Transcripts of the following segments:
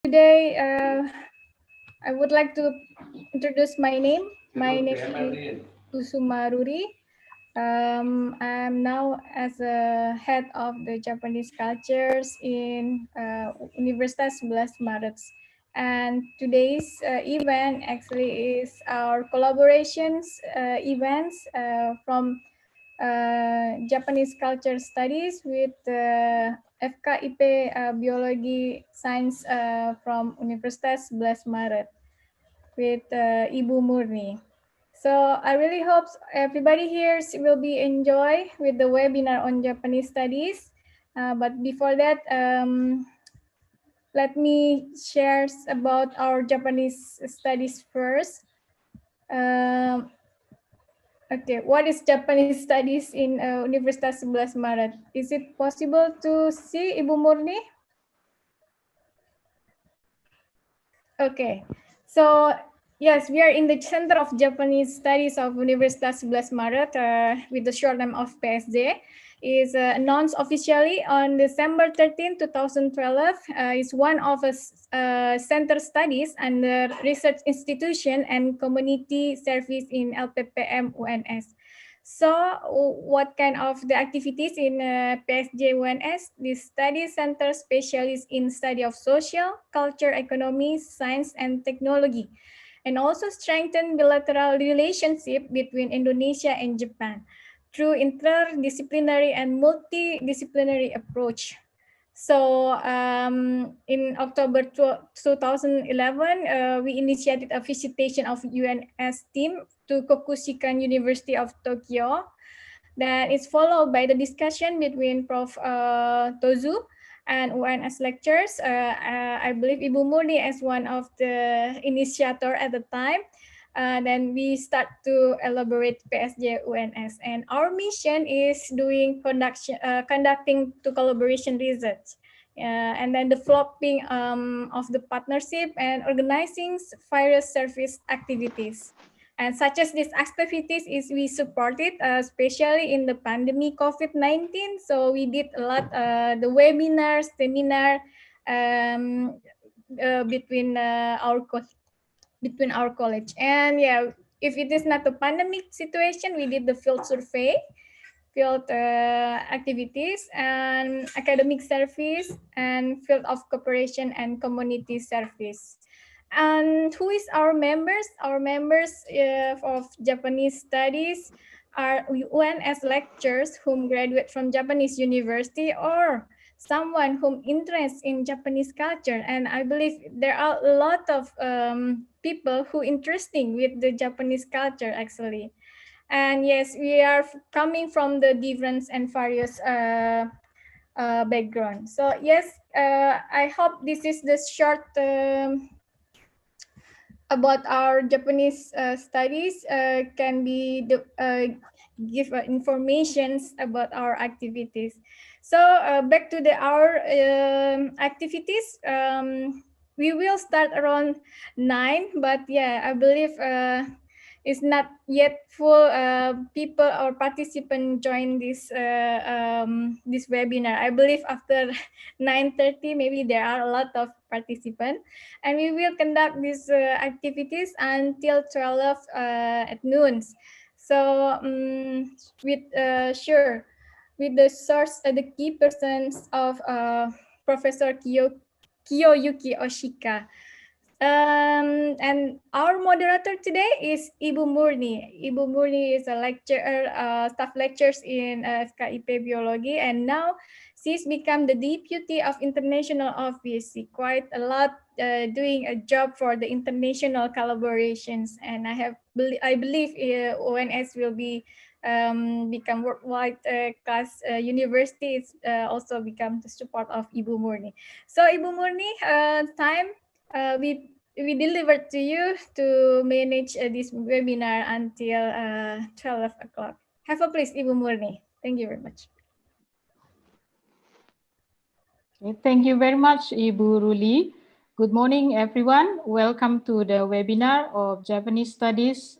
Today, I would like to introduce my name. My name is Kusumaruri. I'm now as a head of the Japanese cultures in Universitas Sebelas Maret. And today's event actually is our collaborations events from Japanese Culture Studies with FKIP Biologi Science from Universitas Sebelas Maret with Ibu Murni. So I really hope everybody here will be enjoy with the webinar on Japanese studies. But before that, let me share about our Japanese studies first. Okay, what is Japanese studies in Universitas Sebelas Maret? Is it possible to see Ibu Murni? Okay, so yes, we are in the Center of Japanese Studies of Universitas Sebelas Maret with the short name of PSJ. Is announced officially on December 13, 2012. Is one of a center studies under research institution and community service in LPPM UNS. So what kind of the activities in PSJ UNS? This study center specializes in study of social, culture, economy, science, and technology, and also strengthen bilateral relationship between Indonesia and Japan through interdisciplinary and multidisciplinary approach. So in October 2011, we initiated a visitation of UNS team to Kokushikan University of Tokyo. That is followed by the discussion between Prof. Tozu and UNS lectures. I believe Ibu Murni as one of the initiator at the time. Then we start to elaborate PSJ UNS, and our mission is conducting to collaboration research, and then developing of the partnership and organizing various service activities. And such as these activities is we supported, especially in the pandemic COVID-19. So we did a lot the webinars, seminar between our college. And yeah, if it is not a pandemic situation, we did the field survey, field activities, and academic service, and field of cooperation and community service. And who is our members? Our members of Japanese studies are UNS lecturers whom graduate from Japanese university, or someone whom interests in Japanese culture. And I believe there are a lot of people who interesting with the Japanese culture actually. And yes, we are coming from the different and various background. So yes, I hope this is the short about our Japanese studies can be give informations about our activities. So back to our activities. We will start around 9, but yeah, I believe it's not yet full people or participants join this webinar. I believe after 9:30 maybe there are a lot of participants, and we will conduct these activities until 12 at noon. So with with the source, the key persons of Professor Kiyoyuki Ohshika. And our moderator today is Ibu Murni. Ibu Murni is a lecturer, staff lectures in FKIP Biologi, and now she's become the deputy of international office. She quite a lot doing a job for the international collaborations, and I believe ONS will be become worldwide class universities also become the support of Ibu Murni. So Ibu Murni, time. We delivered to you to manage this webinar until 12 o'clock. Have a please, Ibu Murni. Thank you very much. Okay, thank you very much, Ibu Ruli. Good morning, everyone. Welcome to the webinar of Japanese Studies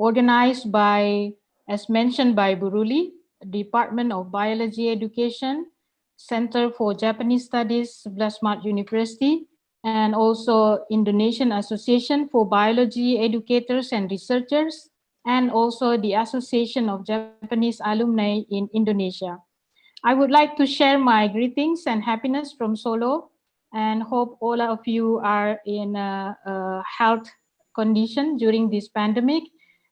organized by, as mentioned by Ibu Ruli, Department of Biology Education Center for Japanese Studies, Sebelas University, and also Indonesian Association for Biology Educators and Researchers, and also the Association of Japanese Alumni in Indonesia. I would like to share my greetings and happiness from Solo, and hope all of you are in a health condition during this pandemic.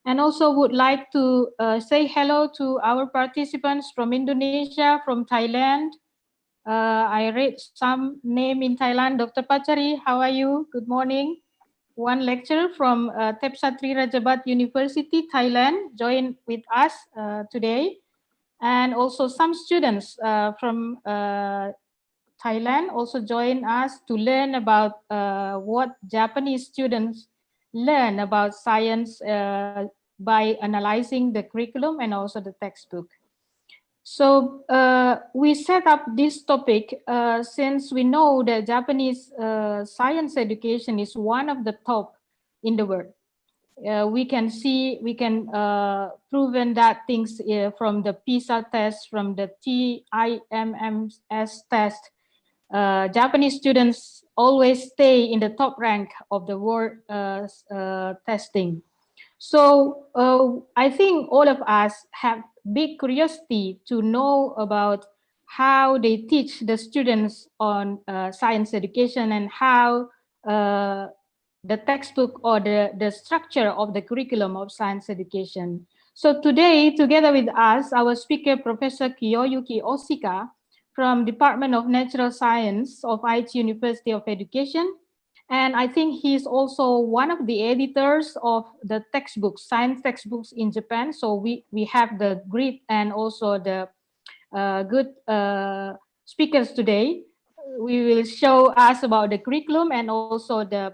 And also would like to say hello to our participants from Indonesia, from Thailand. I read some name in Thailand. Dr. Pachari, how are you? Good morning. One lecturer from Tepsatri Rajabat University, Thailand, joined with us today. And also some students from Thailand also join us to learn about what Japanese students learn about science by analyzing the curriculum and also the textbook. So we set up this topic since we know that Japanese science education is one of the top in the world. We can proven that things from the PISA test, from the TIMMS test. Japanese students always stay in the top rank of the world testing. So I think all of us have big curiosity to know about how they teach the students on science education, and how the textbook or the structure of the curriculum of science education. So today, together with us, our speaker, Professor Kiyoyuki Ohshika from Department of Natural Science of Aichi University of Education. And I think he's also one of the editors of the textbooks, science textbooks in Japan. So we have the great and also the good speakers today. We will show us about the curriculum and also the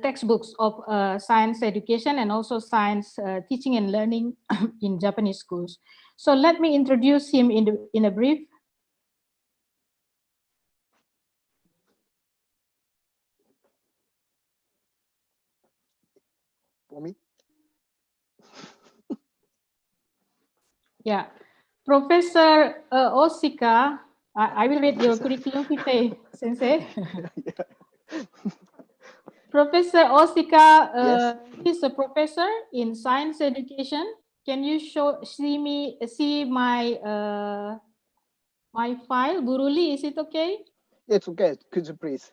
textbooks of science education and also science teaching and learning in Japanese schools. So let me introduce him in a brief. For me? Yeah, Professor Ohshika, I will read your curriculum vitae, Sensei. Professor Ohshika, Yes. he's a professor in science education. Can you see my file, Buruli? Is it okay? It's okay. Could you please?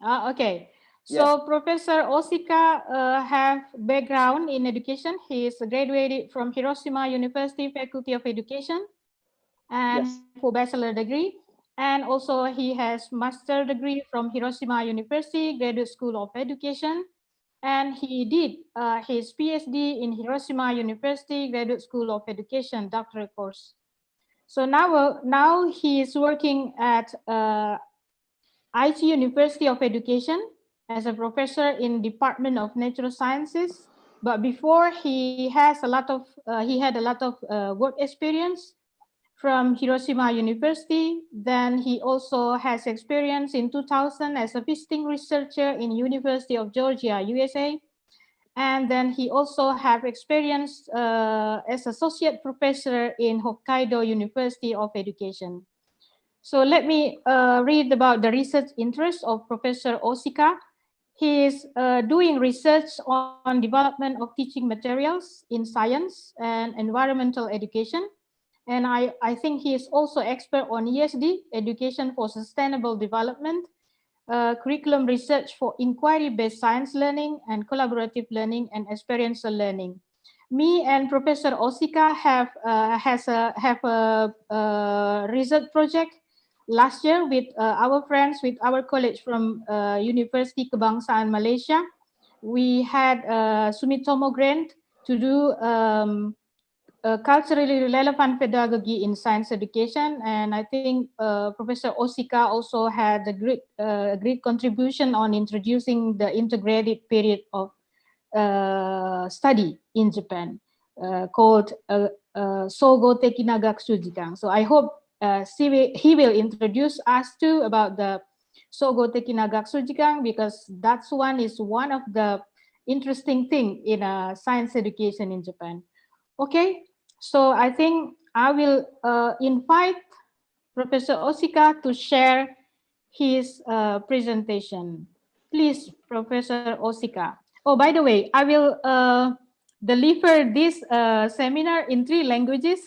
Okay. Yes. So Professor Ohshika have background in education. He is graduated from Hiroshima University Faculty of Education and Yes. for bachelor degree. And also he has master degree from Hiroshima University Graduate School of Education. And he did his PhD in Hiroshima University Graduate School of Education doctoral course. So now he is working at Aichi University of Education as a professor in Department of Natural Sciences. But before he had a lot of work experience from Hiroshima University. Then he also has experience in 2000 as a visiting researcher in University of Georgia, USA. And then he also have experience as associate professor in Hokkaido University of Education. So let me read about the research interest of Professor Ohshika. He is doing research on development of teaching materials in science and environmental education. And I think he is also expert on ESD, Education for Sustainable Development, curriculum research for inquiry-based science learning and collaborative learning and experiential learning. Me and Professor Ohshika have a research project last year with our friends, with our college from University Kebangsaan Malaysia. We had Sumitomo grant to do culturally relevant pedagogy in science education, and I think Professor Ohshika also had a great contribution on introducing the integrated period of study in Japan called Sogo Tekinagaksu Jikan. So I hope he will introduce us too about the Sogo Tekinagaksu Jikan, because that's one of the interesting thing in science education in Japan. Okay, so I think I will invite Professor Ohshika to share his presentation. Please, Professor Ohshika. Oh, by the way, I will deliver this seminar in 3 languages.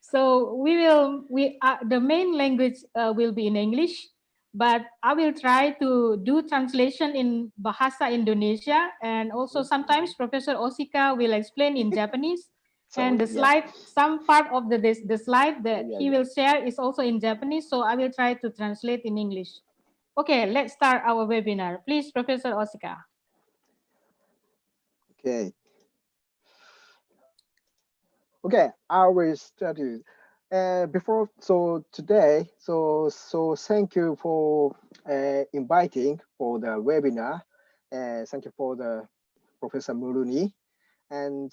So the main language will be in English, but I will try to do translation in Bahasa Indonesia, and also sometimes Professor Ohshika will explain in Japanese. And Sorry, the yeah. slide, some part of the slide that Yeah, he yeah. will share is also in Japanese, so I will try to translate in English. Okay, let's start our webinar. Please, Professor Ohshika. Okay. Okay, I will study. Before, so today, so thank you for inviting for the webinar. Thank you for the Professor Murni, and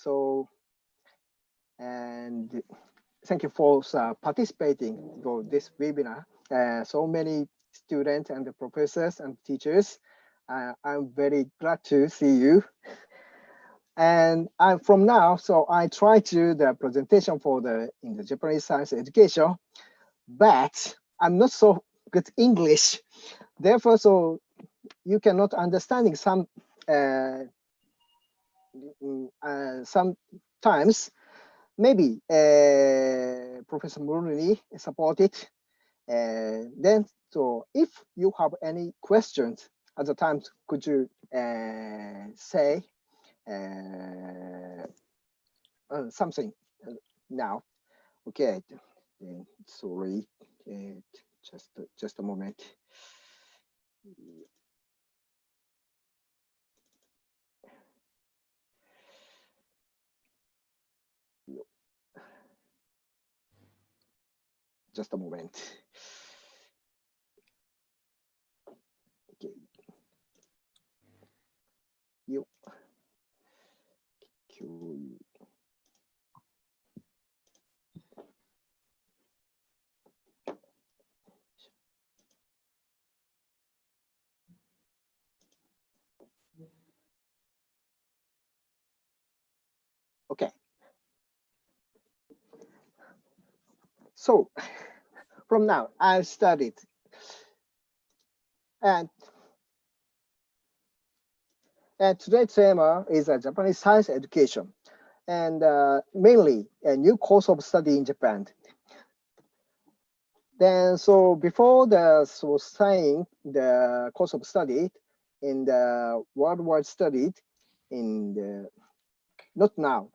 and thank you for participating for this webinar. So many students and the professors and teachers. I'm very glad to see you. And I'm from now, so I try to do the presentation for in the Japanese science education, but I'm not so good English. Therefore, so you cannot understanding sometimes. Maybe Professor Murni supported. Then, so if you have any questions at the time, could you say something now? Okay, sorry, just a moment. Just a moment. Okay. You. Okay. So from now, I studied, and today's theme is Japanese science education, and mainly a new course of study in Japan. Then, so before saying the course of study in the worldwide studied in the not now,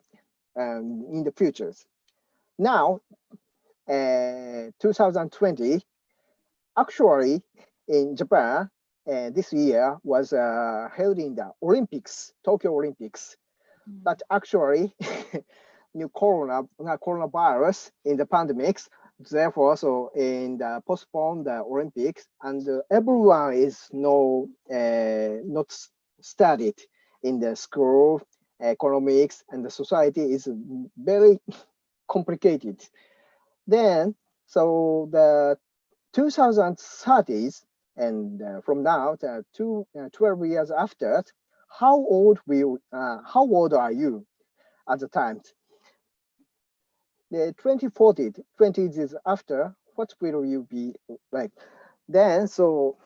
in the futures. Now, 2020, actually in Japan, this year was held in the Olympics, Tokyo Olympics. But actually, new coronavirus in the pandemics, therefore, so in the postpone the Olympics, and everyone is not studied in the school, economics, and the society is very complicated. Then, so the 2030s, and from now to 12 years after, how old are you at the time? The 2040, 20 years after, what will you be like? Then, so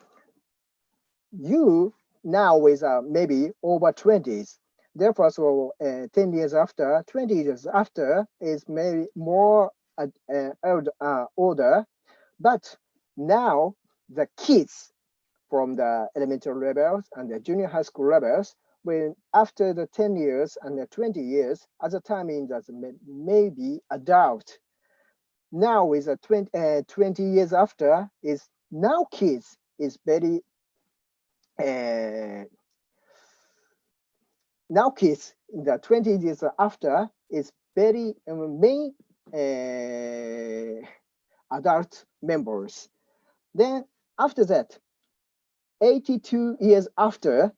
you now is maybe over 20s. Therefore, so 10 years after, 20 years after is maybe more older. But now the kids from the elementary levels and the junior high school levels, when after the 10 years and the 20 years, at the time in that maybe adult. Now is a 20 years after is now kids is very now kids in the 20 years after is very main adult members. Then after that, 82 years after,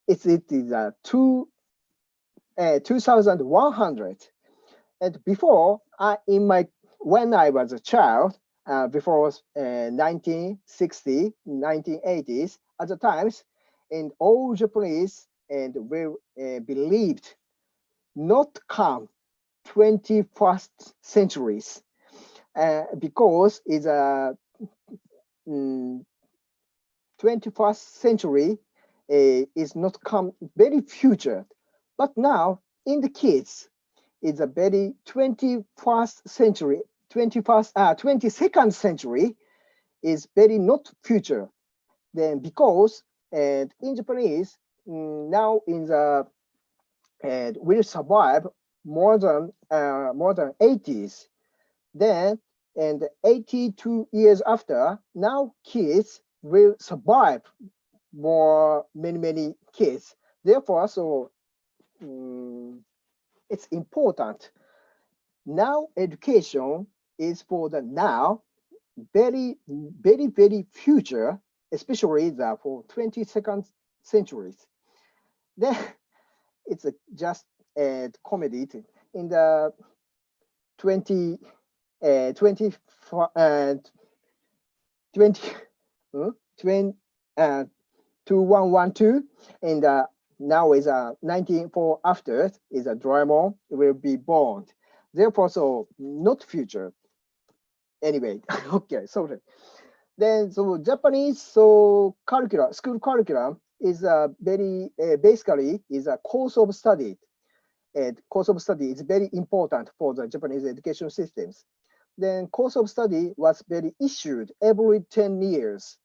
it is 2100. And before, when I was a child, before 1960, 1980s, at the times, and all Japanese and we believed not come 21st centuries. because it's a 21st century is not come very future, but now in the kids it's a very 21st century, 22nd century is very not future. Then because and in Japanese now in the will survive more than 80s. Then and 82 years after, now kids will survive more many kids. Therefore, so it's important. Now education is for the now, very future, especially the for 22nd centuries. Then it's just a comedy in the 20 20 2112 and now is 1904 after is a Doraemon will be born. Therefore, so not future. Anyway, okay, sorry. Then so Japanese so curriculum, school curriculum is very basically is a course of study. And course of study is very important for the Japanese education systems. Then course of study was very issued every 10 years.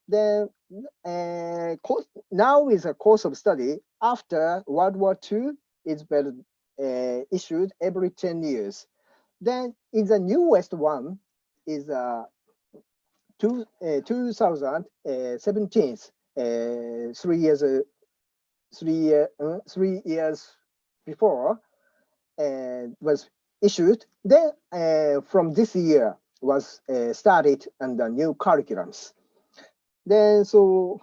Then now is a course of study after World War II is very issued every 10 years. Then in the newest one is 2017, 3 years before and was issued. Then from this year was started under new curriculums. Then so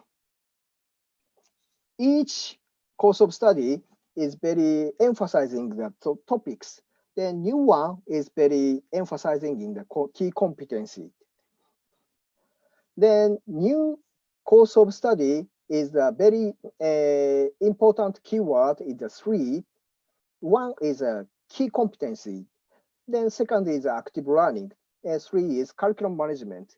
each course of study is very emphasizing the topics. The new one is very emphasizing in the key competency. Then new course of study is a very important keyword is the three. One is a key competency. Then second is active learning. And three is curriculum management.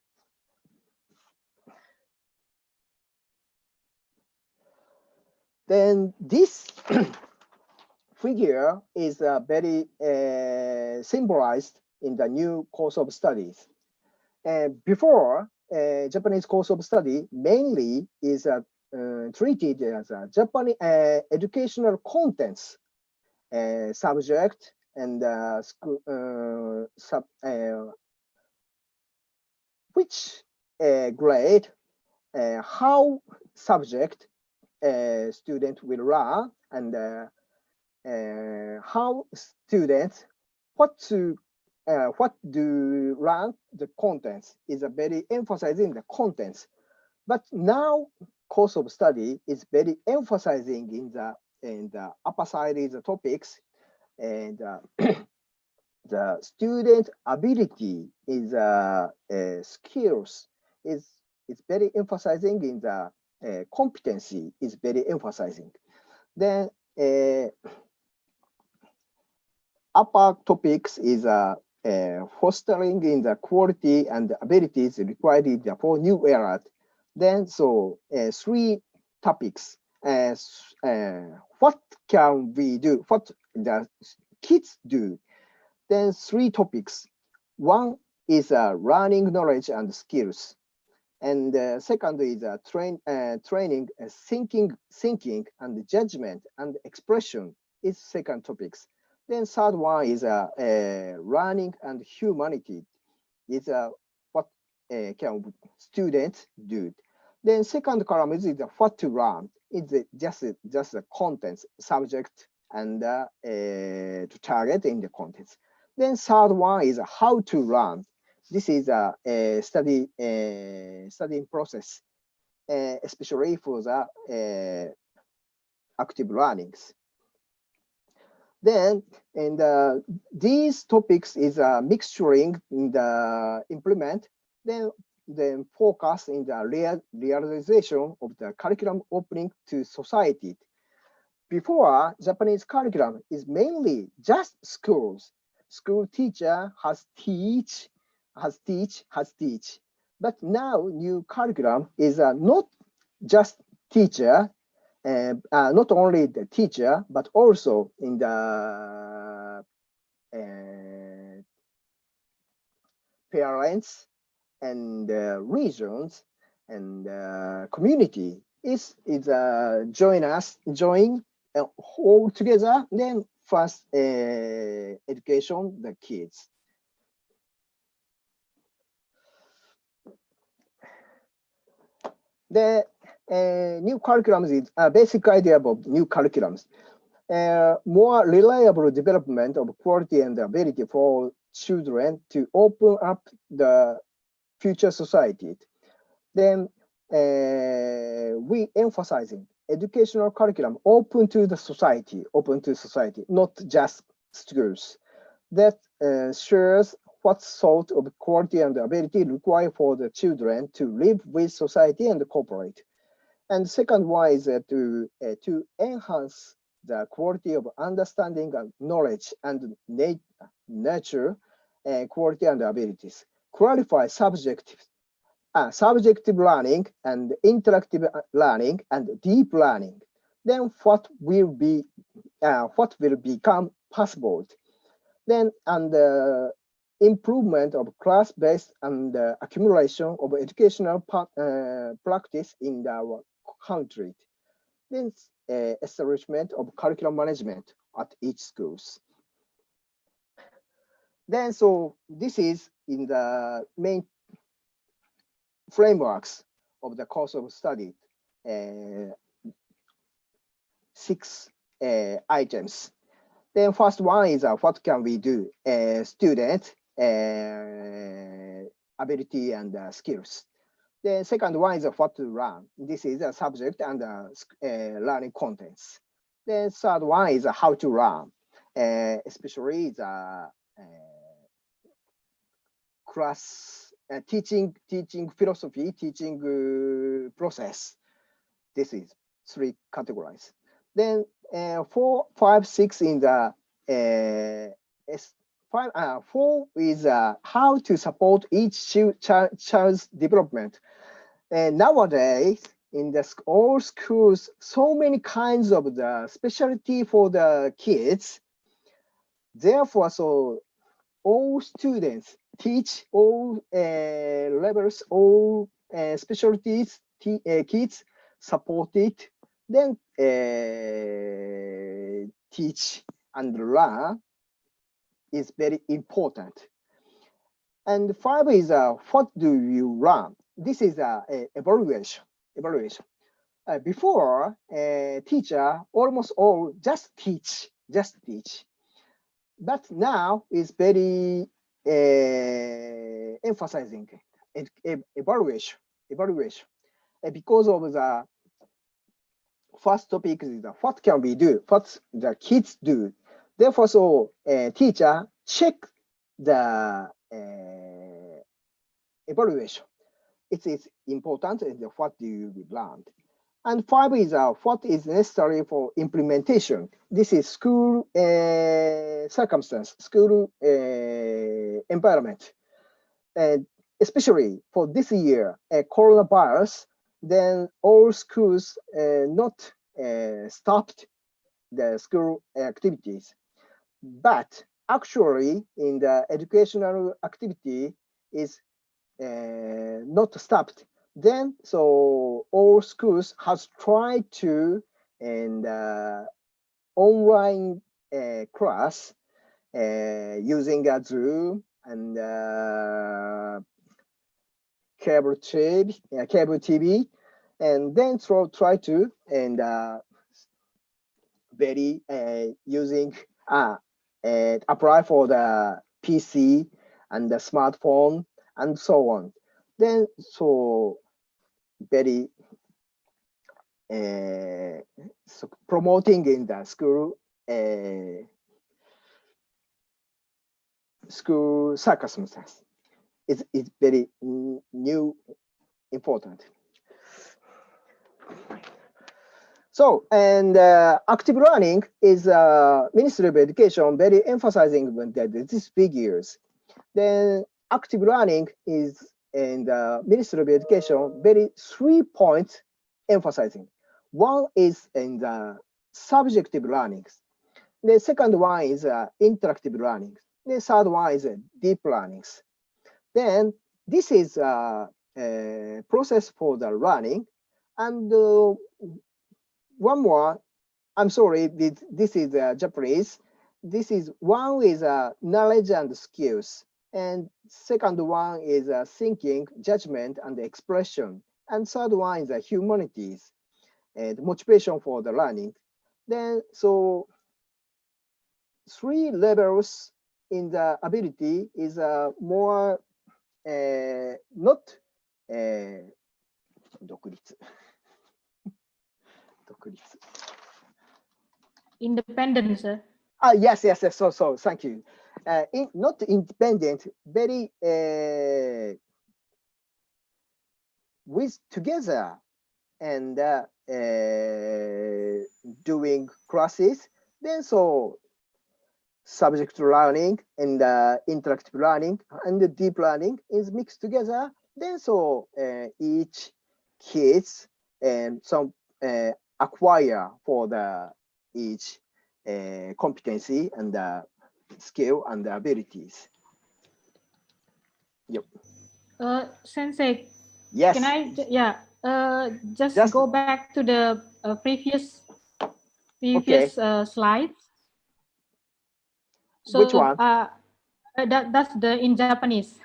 Then this figure is very symbolized in the new course of studies. Before, Japanese course of study mainly is treated as a Japanese educational contents subject and which grade how subject student will learn and how students what do learn the contents is a very emphasizing the contents. But now course of study is very emphasizing in the upper side is the topics and the student ability is skills is very emphasizing in the competency is very emphasizing. Then upper topics is fostering in the quality and abilities required for new era. Then so three topics. What can we do? What the kids do? Then three topics. One is learning knowledge and skills. And second is training, thinking and judgment and expression is second topics. Then third one is learning and humanity. Is what can students do. Then second column is what to learn. It's just the contents, subject and to target in the contents. Then third one is how to learn. This is a studying process, especially for the active learnings. Then, and these topics is mixturing in the implement. Then focus in the realization of the curriculum opening to society. Before, Japanese curriculum is mainly just schools. School teacher has teach teach. But now new curriculum is not just teacher, not only the teacher, but also in the parents and regions and community is join all together. Then first education the kids. The new curriculums is a basic idea of new curriculums. More reliable development of quality and ability for children to open up the future society. Then we emphasizing educational curriculum open to society, not just schools. That shares what sort of quality and ability required for the children to live with society and cooperate. And second one is to enhance the quality of understanding and knowledge and nurture quality and abilities. Clarify subjective learning and interactive learning and deep learning. Then what will become possible? Then improvement of class-based and accumulation of educational practice in our country. Then establishment of curriculum management at each schools. Then so this is in the main frameworks of the course of study, 6 items. Then first one is what can we do? Student ability and skills. The second one is what to learn. This is a subject and learning contents. The third one is how to learn, especially the class teaching philosophy, teaching process. This is 3 categories. Then 4, 5, 6 in the 4 is how to support each child's development. And nowadays, in all schools, so many kinds of the specialty for the kids. Therefore, so all students teach all levels, all specialties, kids support it, then teach and learn is very important. And 5 is what do you learn? This is evaluation. Before teacher almost all just teach. But now is very emphasizing evaluation. Because of the first topic is what can we do? What the kids do? Therefore, so teacher check the evaluation. It is important and what do you learn. And 5 is what is necessary for implementation. This is school circumstance, school environment. Especially for this year, coronavirus, then all schools not stopped the school activities. But actually, in the educational activity is not stopped. Then, so all schools has tried to and online class using a Zoom and cable TV, and then try to and very using apply for the PC and the smartphone and so on. Then so very so promoting in the school circumstances is very new important. So, and active learning is Ministry of Education very emphasizing these figures. Then active learning is in the Ministry of Education very 3 points emphasizing. One is in the subjective learnings. The second one is interactive learning. The third one is deep learnings. Then this is a process for the learning. And one more, I'm sorry, this is Japanese. This is one is knowledge and skills. And second one is thinking, judgment, and expression. And third one is humanities and motivation for the learning. Then, so 3 levels in the ability is more not 独立。独立。Independent, sir. Yes. So thank you. Not independent, very with together and doing classes. Then so subject learning and interactive learning and the deep learning is mixed together. Then so each kids and some acquire for the each competency and skill and abilities. Yep. Sensei, Yes. can I just go back to the previous Okay. slides? So, which one? That's the in Japanese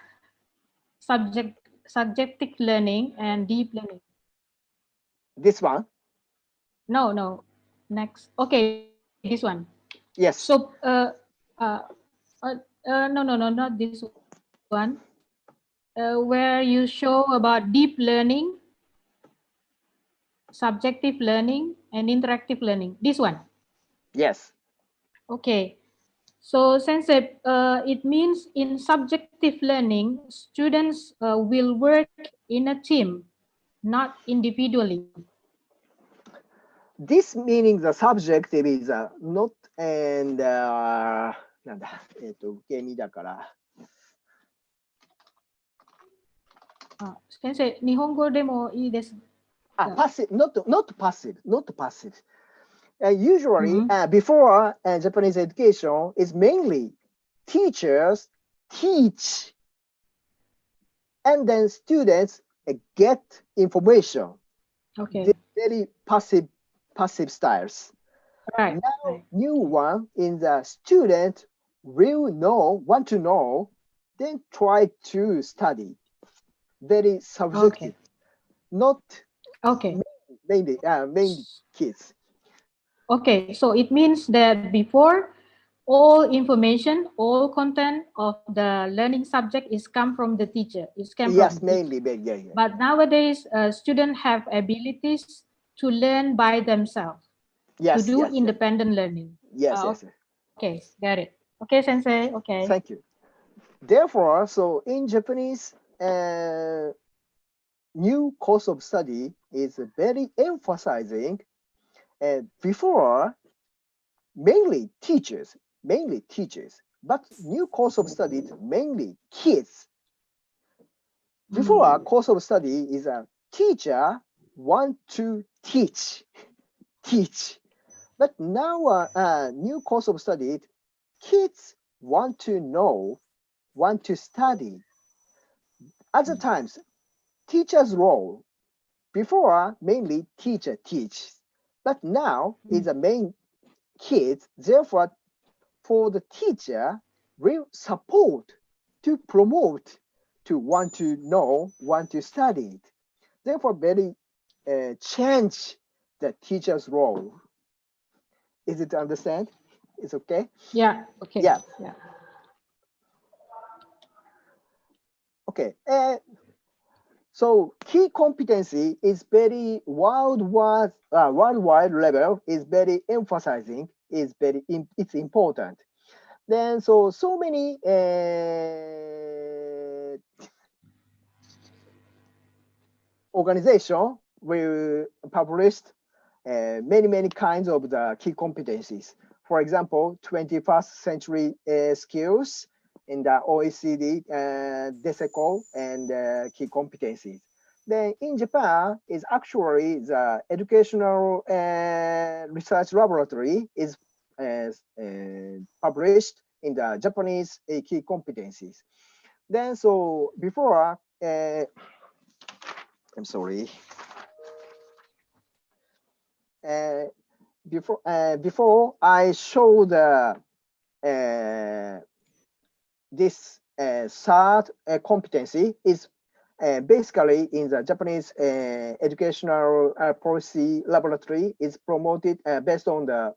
subjective learning and deep learning. This one? No. Next. Okay, this one. Yes. So, no, not this one. Where you show about deep learning, subjective learning, and interactive learning. This one. Yes. Okay. So, Sensei, it means in subjective learning, students will work in a team, not individually. This meaning the subjective is not and なんだ受け身だから。先生、日本語でもいいです。passive, not passive. Usually, before Japanese education is mainly teachers teach, and then students get information. Okay. They're very passive styles. Right. Now, new one in the student will want to know, then try to study. Very subjective, not mainly kids. Okay, so it means that before all information, all content of the learning subject is come from the teacher. Yes, mainly. Yeah. But nowadays, students have abilities to learn by themselves. Yes, to do independent learning. Yes. Okay, got it. Okay, Sensei. Okay. Thank you. Therefore, so in Japanese, new course of study is very emphasizing. Before, mainly teachers, but new course of study is mainly kids. Before, course of study is a teacher want to teach. But now, new course of study, kids want to know, want to study. Other times, teacher's role. Before, mainly teacher teaches, but now is a main kids. Therefore, for the teacher, will support to promote to want to know, want to study. Therefore, very change the teacher's role. Is it understand? It's okay? Yeah, okay. Yeah. Yeah. Okay. So key competency is very worldwide level is very emphasizing, it's important. Then so many organization will publish many kinds of the key competencies. For example, 21st century skills in the OECD, DESECO, and key competencies. Then in Japan is actually the educational research laboratory is published in the Japanese key competencies. Then so before, I'm sorry. Before I show the this third competency is basically in the Japanese educational policy laboratory is promoted based on the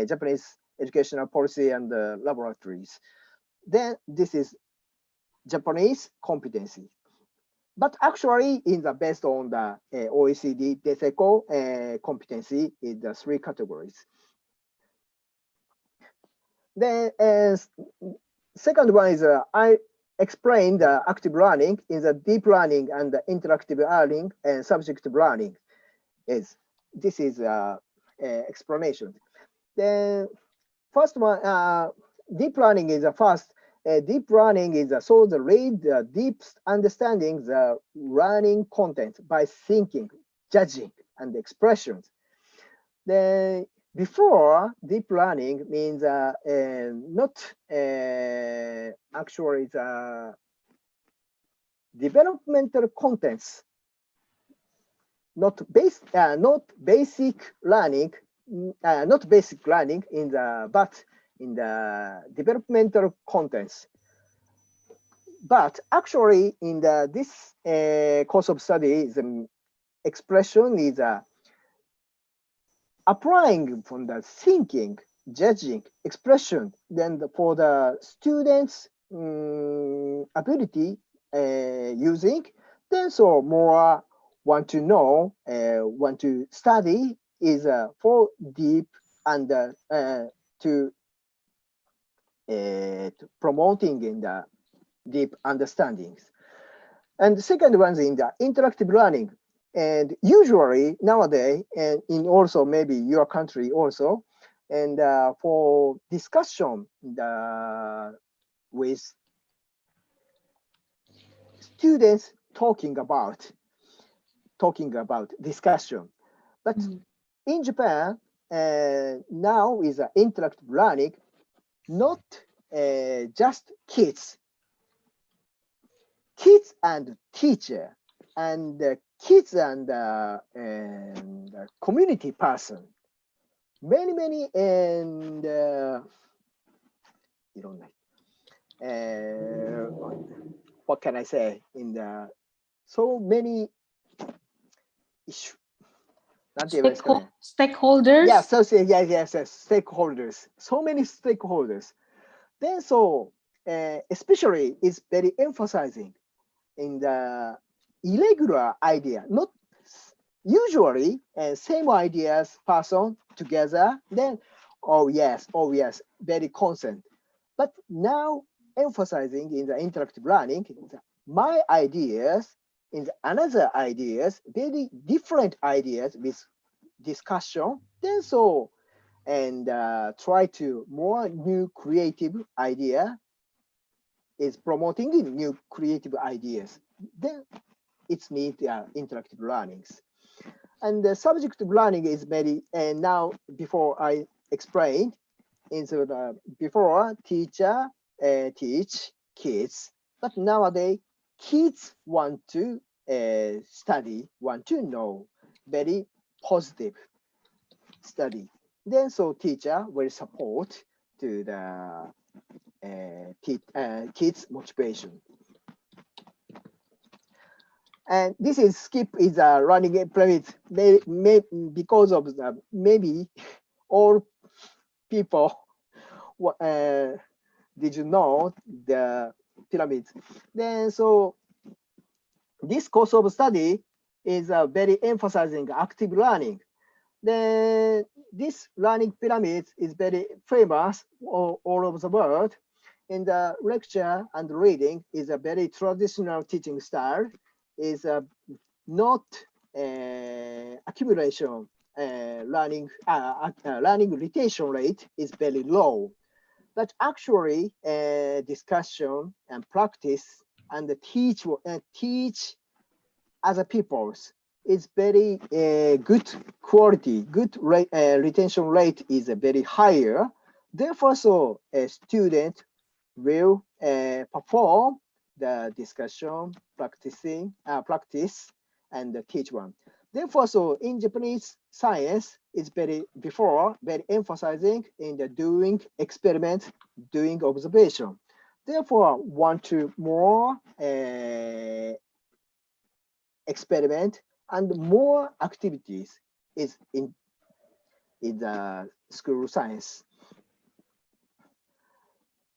Japanese educational policy and laboratories. Then this is Japanese competency. But actually, in the based on the OECD DESECO competency in the three categories. Then second one is I explained the active learning in the deep learning and the interactive learning and subjective learning. This is explanation. Then first one, deep learning is the first. Deep learning is so the read the deep understanding the learning content by thinking, judging, and expressions. Then before deep learning means not actually the developmental contents, not basic learning, not basic learning in the but in the developmental contents. But actually in the this course of study, the expression is applying from the thinking, judging, expression, then for the students' ability using, then so more want to know, want to study is for deep and to promoting in the deep understandings. And the second one is in the interactive learning. And usually nowadays, and in also maybe your country also, and for discussion with students talking about discussion. But in Japan, now is interactive learning, not just kids and teacher, and kids and community person, many and you don't know, what can I say in the so many issues. Stakeholders. Yeah, so yes, stakeholders. So many stakeholders. Then so especially is very emphasizing in the irregular idea, not usually same ideas person together. Then oh yes, very consent. But now emphasizing in the interactive learning, my ideas in the another ideas, very different ideas with discussion. Then so and try to more new creative idea is promoting new creative ideas. Then it's need interactive learnings. And the subjective learning is very, and now before I explained, into the before teacher teach kids, but nowadays kids want to study, want to know, very positive study. Then so teacher will support to the kids motivation. And this is skip is a running pyramid because of the maybe all people did you know the pyramid. Then so this course of study is very emphasizing active learning. Then this learning pyramid is very famous all over the world. In the lecture and reading is a very traditional teaching style. Is not accumulation learning retention rate is very low. But actually, discussion and practice and teach other peoples is very good quality, good rate, retention rate is very higher. Therefore, so a student will perform the discussion, practice, and teach one. Therefore, so in Japanese science, it's very emphasizing in the doing experiment, doing observation. Therefore, want to more experiment and more activities is in the school science.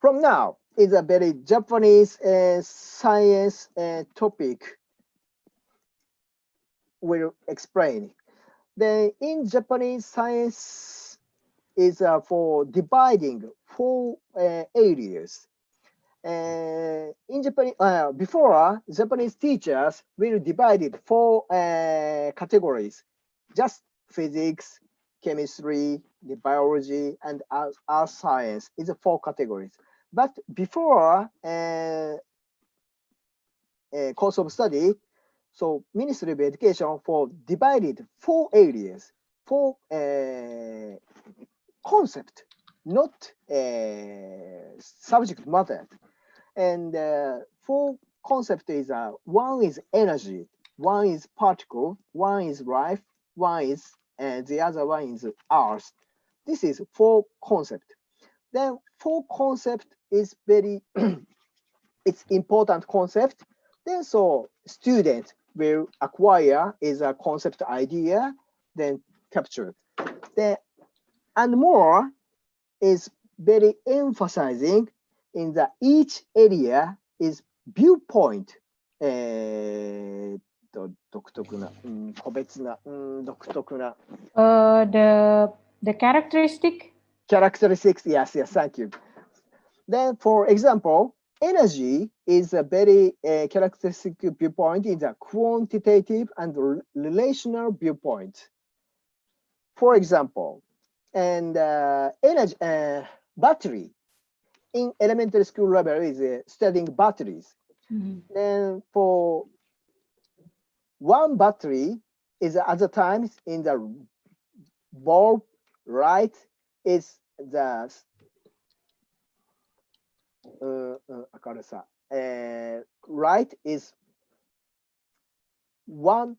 From now is a very Japanese science topic will explain. Then in Japanese science is for dividing 4 areas. In Japan, before Japanese teachers will divide it 4 categories, just physics, chemistry, the biology, and earth science is 4 categories. But before course of study, so Ministry of Education for divided 4 areas, 4 concept, not subject matter. And 4 concept is one is energy, one is particle, one is life, one is the other one is earth. This is 4 concept. Then 4 concept is very it's important concept. Then so student will acquire is a concept idea, then capture. Then and more is very emphasizing in the each area is viewpoint. 独特な、個別な、独特な。The characteristic. Characteristics, yes, thank you. Then, for example, energy is a very characteristic viewpoint in the quantitative and relational viewpoint. For example, and energy battery in elementary school level is studying batteries. Then for one battery is other times in the bulb light is the 明るさ。light is one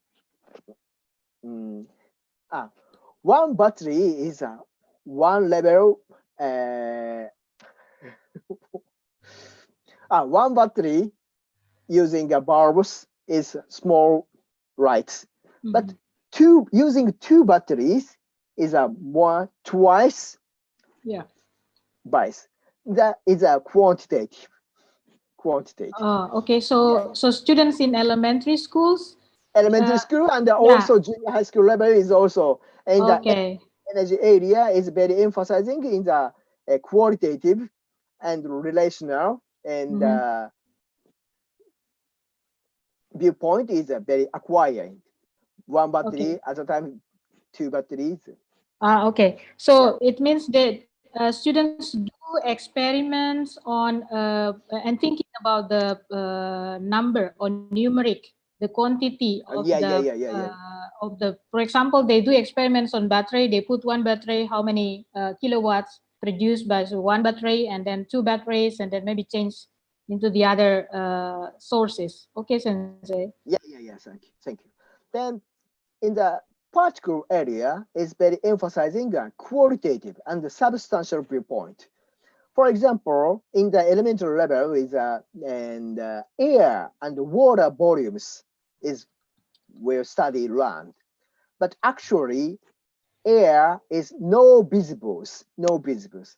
one battery is one level one battery using a bulbs is small light, but using 2 batteries is twice bias. That is a quantitative. Okay, so so students in elementary schools, school and also junior high school level is also in the energy area is very emphasizing in the qualitative and relational and viewpoint is very acquiring. One battery at a time, 2 batteries. Okay, so it means that students do experiments on and thinking about the number or numeric, the quantity of of the. For example, they do experiments on battery. They put one battery, how many kilowatts produced by one battery, and then 2 batteries, and then maybe change into the other sources. Okay, Sensei. Yeah. Thank you. Then in the particle area is very emphasizing a qualitative and the substantial viewpoint. For example, in the elementary level is and air and water volumes is where study run, but actually air is no visibles.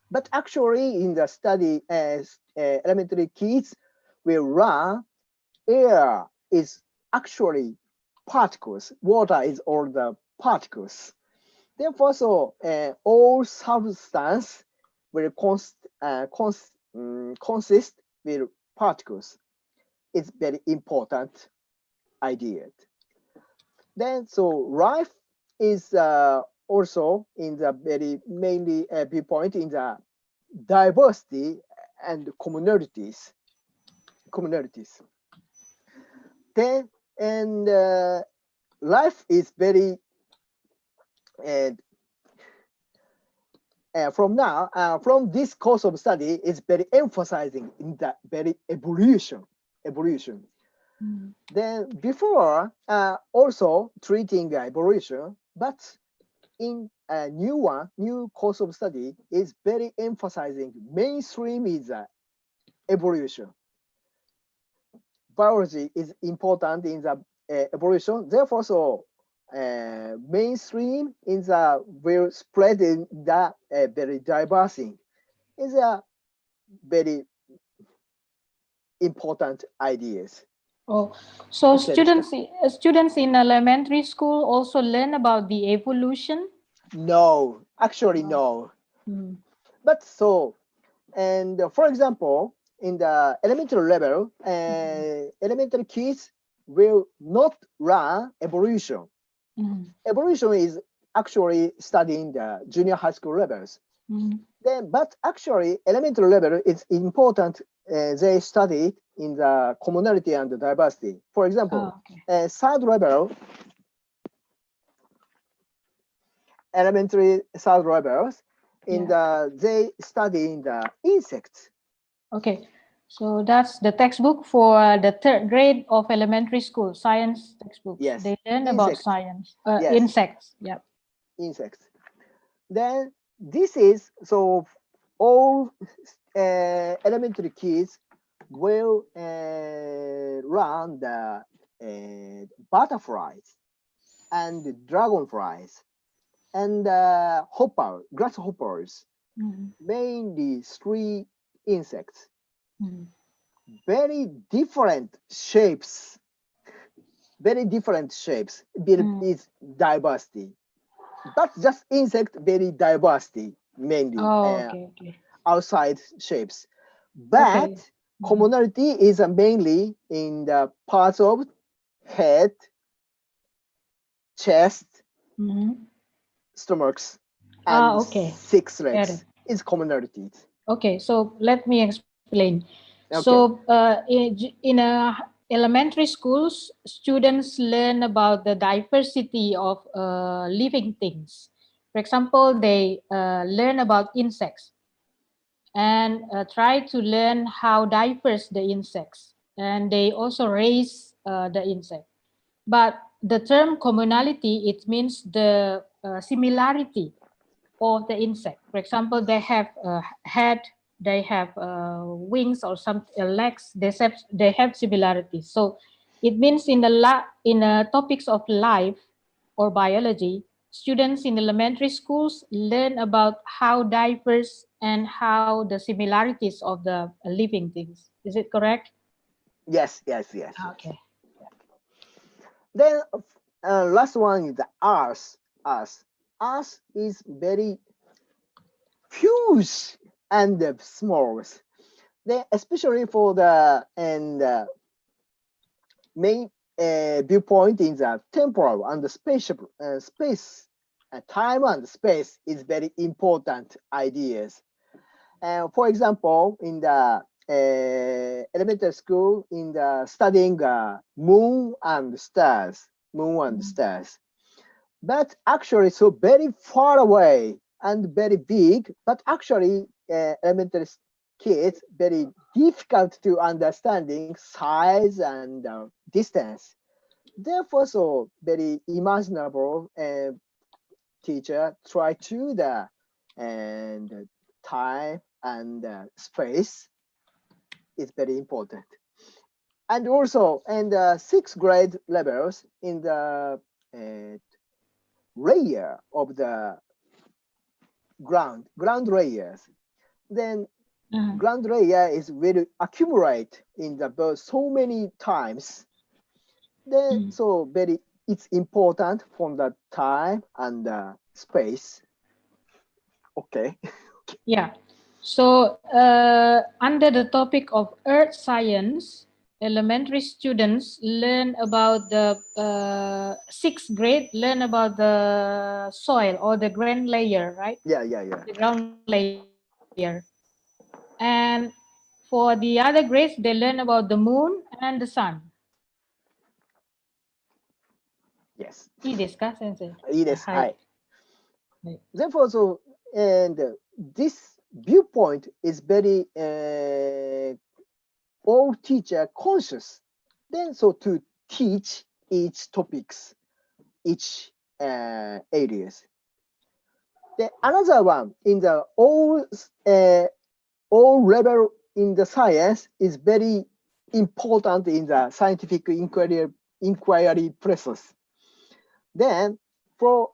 But actually in the study as elementary kids will run, air is actually particles. Water is all the particles. Therefore, so all substance will consist with particles. It's very important idea. Then, so life is also in the very mainly viewpoint in the diversity and communities. Then, and life is very, and from this course of study is very emphasizing in the very evolution. Then before also treating the evolution, but in a new course of study is very emphasizing mainstream is evolution. Biology is important in the evolution. Therefore, so mainstream in the will spread in the very diverse thing is a very important ideas. Oh, so Okay, students in elementary school also learn about the evolution? No, actually no. But so, and for example, in the elementary level, elementary kids will not learn evolution. Evolution is actually studying the junior high school levels. Then, but actually, elementary level is important. They study in the commonality and the diversity. For example, third level, elementary third levels, they study in the insects. Okay, so that's the textbook for the third grade of elementary school, science textbook. Yes. They learn about science, Yes. insects. Yeah. Insects. Then this is so all elementary kids will learn the butterflies and dragonflies and grasshoppers, mainly three insects. Very different shapes. Is diversity. But just insect, very diversity, mainly outside shapes. But commonality is mainly in the parts of head, chest, stomachs, and 6 legs. Is commonality. Okay, so let me explain. So in elementary schools, students learn about the diversity of living things. For example, they learn about insects and try to learn how diverse the insects, and they also raise the insect. But the term commonality, it means the similarity of the insect. For example, they have a head, they have wings or some legs. They have similarities. So it means in the topics of life or biology, students in elementary schools learn about how diverse and how the similarities of the living things. Is it correct? Yes. Okay. Then last one is the Earth. Earth is very huge and small. Then especially for the main viewpoint in the temporal and the space, time and space is very important ideas. For example, in the elementary school, in the studying moon and stars, but actually so very far away and very big, but actually elementary kids very difficult to understanding size and distance. Therefore, so very imaginable teacher try to the and time and space is very important. And also in the sixth grade levels in the layer of the ground layers, then ground layer is will accumulate in the bird so many times. Then so very it's important from the time and space. Okay. Yeah. So under the topic of earth science, elementary students learn about the sixth grade, learn about the soil or the ground layer, right? Yeah. The ground layer. And for the other grades, they learn about the moon and the sun. Yes. いいですか、先生。いいです。はい。はい。はい。 Therefore, so, and this viewpoint is very all teacher conscious. Then, so to teach each topics, each areas. The another one in the all level in the science is very important in the scientific inquiry process. Then for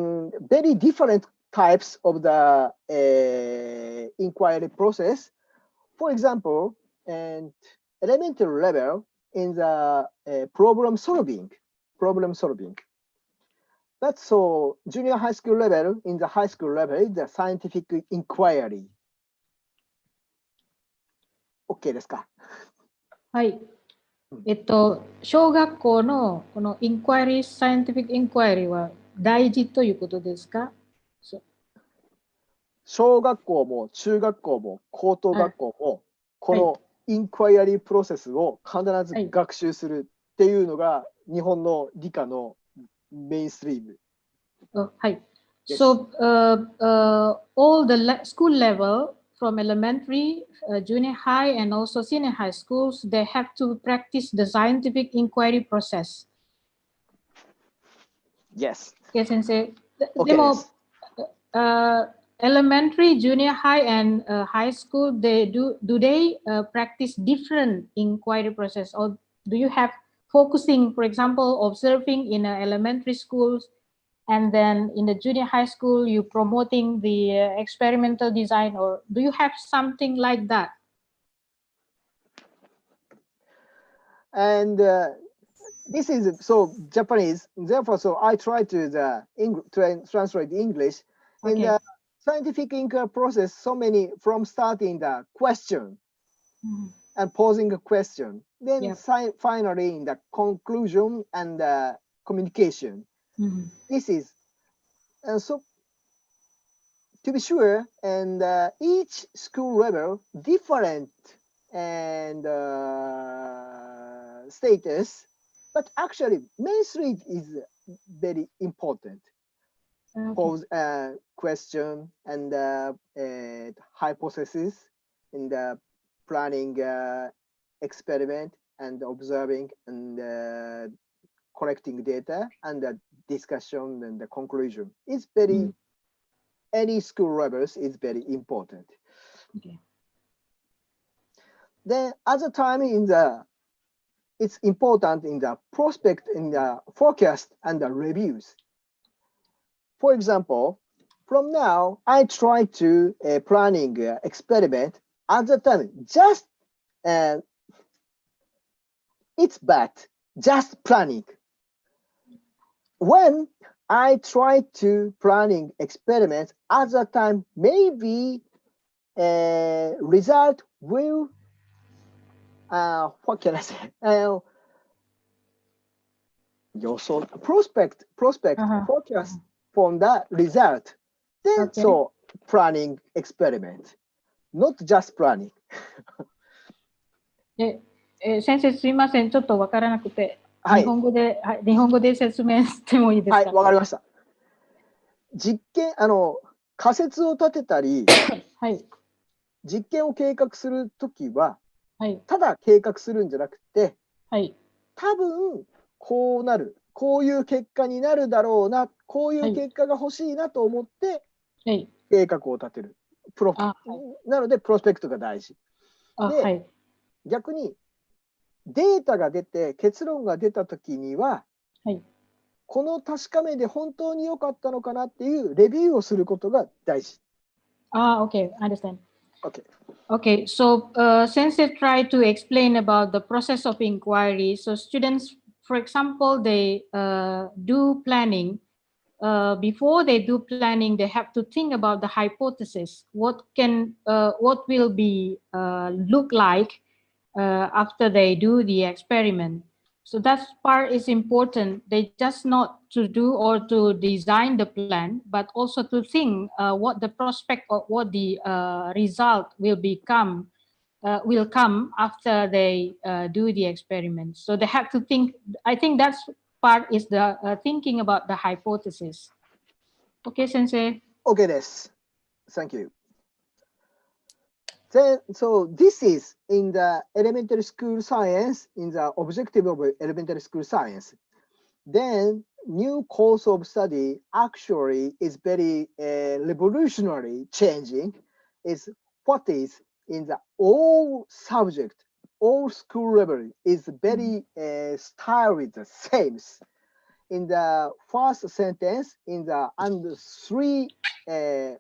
very different types of the inquiry process. For example, and elementary level in the problem solving. But so junior high school level, in the high school level, is the scientific inquiry. OK ですか？はい。小学校のこのインクワイリー、サイエンティフィックインクワイリーは大事ということですか？小学校も中学校も高等学校も、このインクワイアリープロセスを必ず学習するっていうのが日本の理科のメインストリーム。はい。So, all the school level from elementary, junior high, and also senior high schools, they have to practice the scientific inquiry process. Yes. Yes, sensei. Okay. でも、elementary, junior high, and high school, do they practice different inquiry process, or do you have focusing, for example, observing in elementary schools, and then in the junior high school, you promoting the experimental design, or do you have something like that? And this is so Japanese. Therefore, so I try to translate English. In the scientific inquiry process, so many from starting the question and posing a question, then finally in the conclusion and communication. This is so to be sure, and each school level different and status, but actually mainstream is very important. Pose a question and hypothesis in the planning experiment and observing and collecting data and the discussion and the conclusion is very any school levels is very important. Okay. Then other time in the it's important in the prospect in the forecast and the reviews. For example, from now I try to planning experiment at the time just it's bad just planning. When I try to planning experiments at the time maybe result will what can I say? Prospect forecast from the result. Then so planning experiment, not just planning. 先生すいません、ちょっとわからなくて、日本語で説明してもいいですか？はい、わかりました。実験仮説を立てたり、実験を計画するときは、ただ計画するんじゃなくて、多分こうなる、こういう結果になるだろうな、こういう結果が欲しいなと思って計画を立てる。なのでプロスペクトが大事。で、逆にデータが出て結論が出たときには、この確かめで本当に良かったのかなっていうレビューをすることが大事。Okay, I understand. Okay, so Sensei tried to explain about the process of inquiry. So students, for example, they do planning. Before they do planning, they have to think about the hypothesis. What will be look like after they do the experiment. So that part is important. They just not to do or to design the plan, but also to think what the prospect or what the result will come after they do the experiment. So they have to think. I think that's part is the thinking about the hypothesis. Okay, Sensei. Okay, this. Thank you. Then, so this is in the elementary school science, in the objective of elementary school science. Then new course of study actually is very revolutionary changing. Is what is in the all subject, all school level is very style is the same. In the first sentence, in the and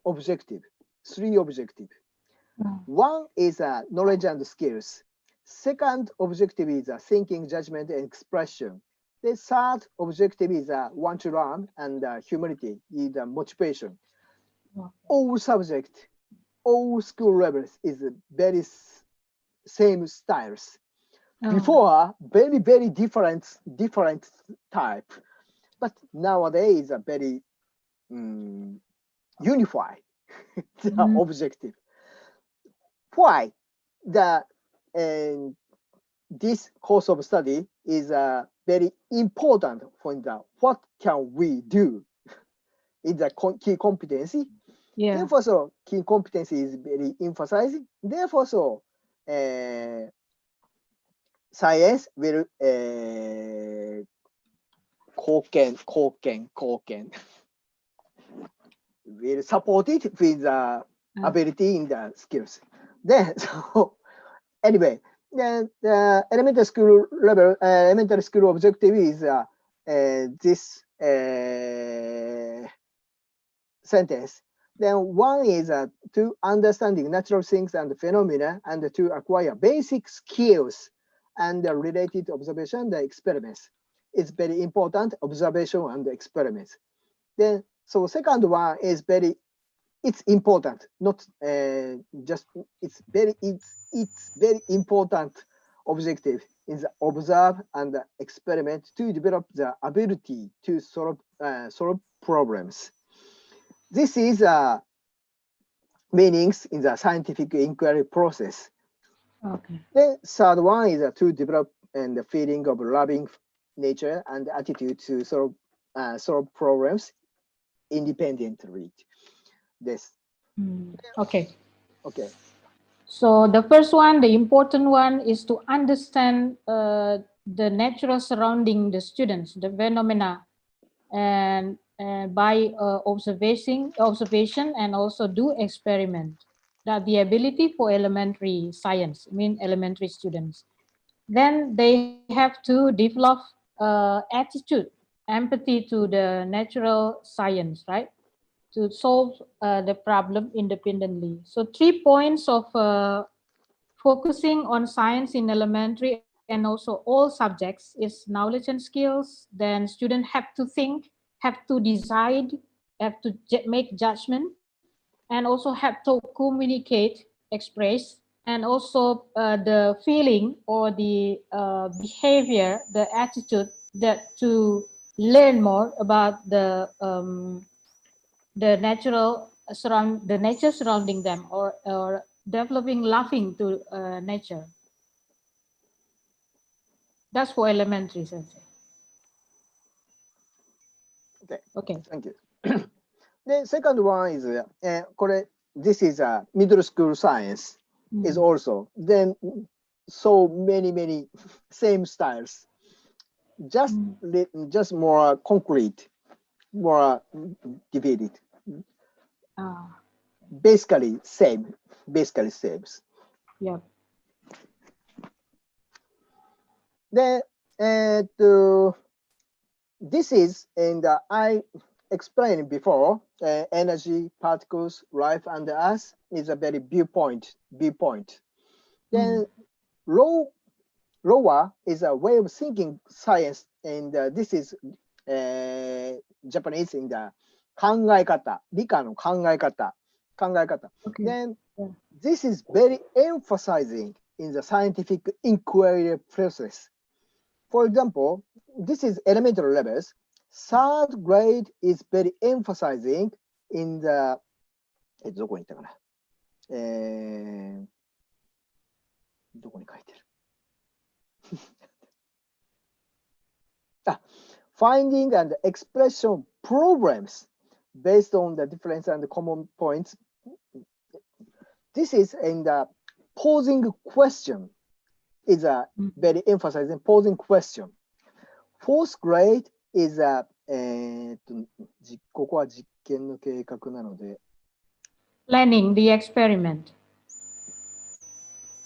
objective, three objective. One is knowledge and skills. Second objective is thinking, judgment, and expression. The third objective is want to learn and humility is motivation. All subject, all school levels is very same styles. Before, very different type, but nowadays a very unified the objective. Why the this course of study is very important for the what can we do in the key competency. Yeah. Therefore, so key competency is very emphasizing. Therefore, so science will 貢献 will support it with the ability in the skills. Then, so anyway, then the elementary school level, elementary school objective is this sentence. Then one is to understanding natural things and phenomena and to acquire basic skills and the related observation, the experiments. It's very important, observation and experiments. Then, so second one is it's important, not just, it's very important objective is observe and experiment to develop the ability to solve problems. This is meanings in the scientific inquiry process. Okay. The third one is to develop and the feeling of loving nature and attitude to solve problems independently. This. Okay. Okay. So the first one, the important one, is to understand the natural surrounding the students, the phenomena, and by observation and also do experiment. That the ability for elementary science, elementary students. Then they have to develop attitude, empathy to the natural science, right? To solve the problem independently. So 3 points of focusing on science in elementary and also all subjects is knowledge and skills. Then students have to think, have to decide, have to make judgment, and also have to communicate, express, and also the feeling or the behavior, the attitude that to learn more about the the nature surrounding them, or developing laughing to nature. That's for elementary, sensei. Okay. Okay. Thank you. The second one is this is a middle school science is also then so many same styles, just more concrete, more divided. Basically same. Yeah. Then this is I explained before, energy, particles, life, and us is a very viewpoint. Then lower is a way of thinking science, and this is Japanese in the 考え方、理科の考え方。Okay. Then this is very emphasizing in the scientific inquiry process. for example, this is elementary levels. Third grade is very emphasizing in the どこに行ったかなどこに書いてるfinding and expression problems based on the difference and common points. This is in the posing question is a very emphasizing posing question. Fourth grade is a ここは実験の計画なので Planning the experiment.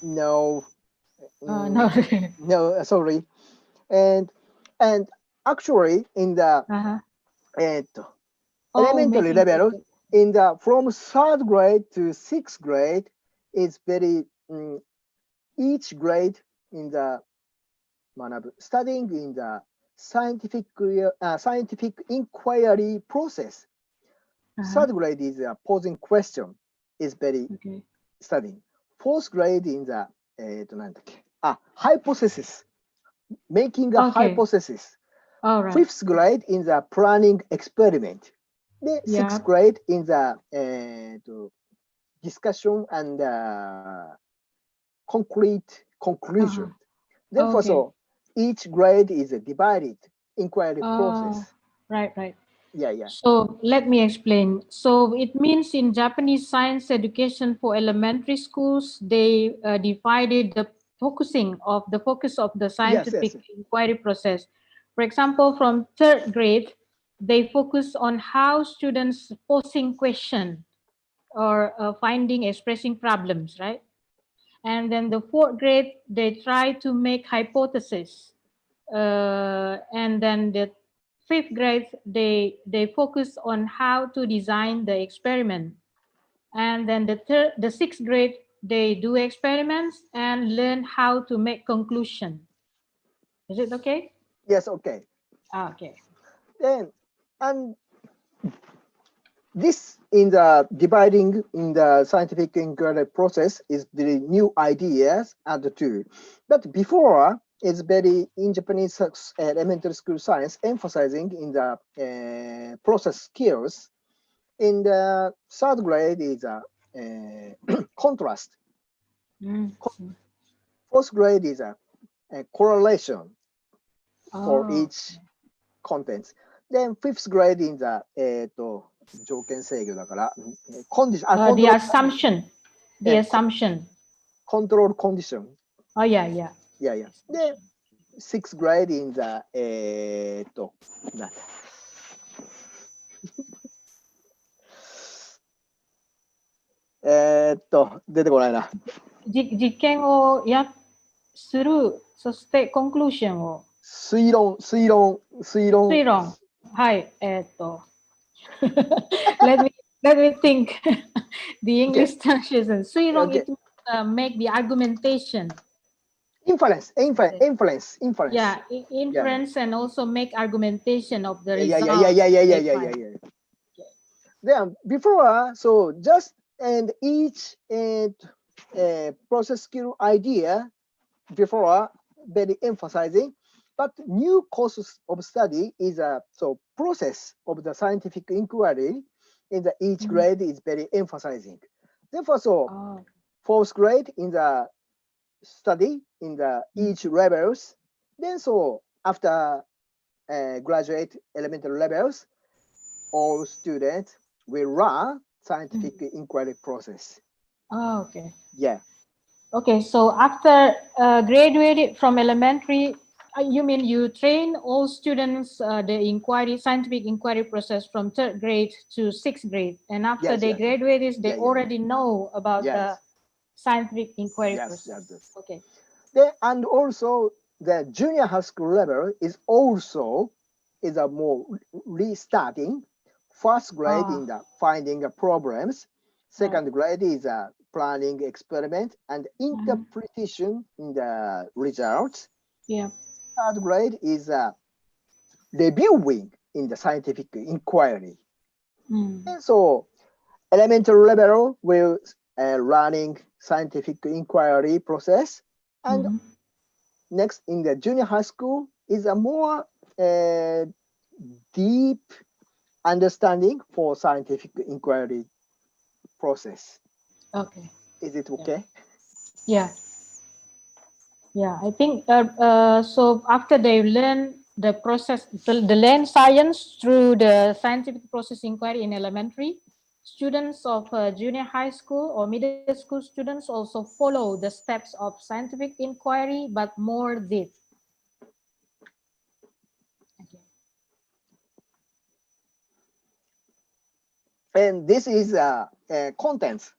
No. No. No, sorry. And actually in the elementary level, in the from third grade to sixth grade is very each grade in the studying in the scientific inquiry process. Third grade is a posing question is very studying. Fourth grade in the なんだっけhypothesis, making a hypothesis. All right. Fifth grade in the planning experiment. The sixth grade in the discussion and concrete conclusion. Therefore, so each grade is a divided inquiry process. Right, right. Yeah, yeah. So let me explain. So it means in Japanese science education for elementary schools, they divided the focus of the scientific inquiry process. For example, from third grade, they focus on how students posing question or finding, expressing problems, right? And then the fourth grade, they try to make hypotheses. And then the fifth grade, they focus on how to design the experiment. And then the sixth grade, they do experiments and learn how to make conclusion. Is it okay? Yes, okay. Okay. Then, and this in the dividing in the scientific inquiry process is the new ideas and the two. But before it's very in Japanese elementary school science emphasizing in the process skills. In the third grade is a contrast. Fourth grade is a correlation for each contents. Then fifth grade in the 条件制御だから condition. The assumption. The assumption. Control condition. Oh yeah, yeah. Yeah, yeah. Then sixth grade in the なんだ出てこないな。実験をする、そしてコンクルーションを。推論。はい。let me think. The English translation. 推論 it make the argumentation. Inference. Yeah, inference and also make argumentation of the result. Yeah. Then before, so just and each process skill idea before very emphasizing, but new course of study is a process of the scientific inquiry in the each grade is very emphasizing. Therefore, fourth grade in the study in the each levels. Then after graduate elementary levels, all students will learn scientific inquiry process. Oh, okay. Yeah. Okay, so after graduated from elementary, you mean you train all students the scientific inquiry process from third grade to sixth grade, and after they graduated, they already know about the scientific inquiry process. Yes. Okay. Then, and also the junior high school level is a more restarting. First grade in the finding problems. Second grade is a planning experiment and interpretation in the results. Yeah. Third grade is reviewing in the scientific inquiry. And so elementary level will learning scientific inquiry process. And next in the junior high school is a more deep understanding for scientific inquiry process. Okay. Is it okay? Yeah. Yeah, I think so. After they learn the process, the learn science through the scientific process inquiry in elementary, students of junior high school or middle school students also follow the steps of scientific inquiry, but more deep. Okay. And this is contents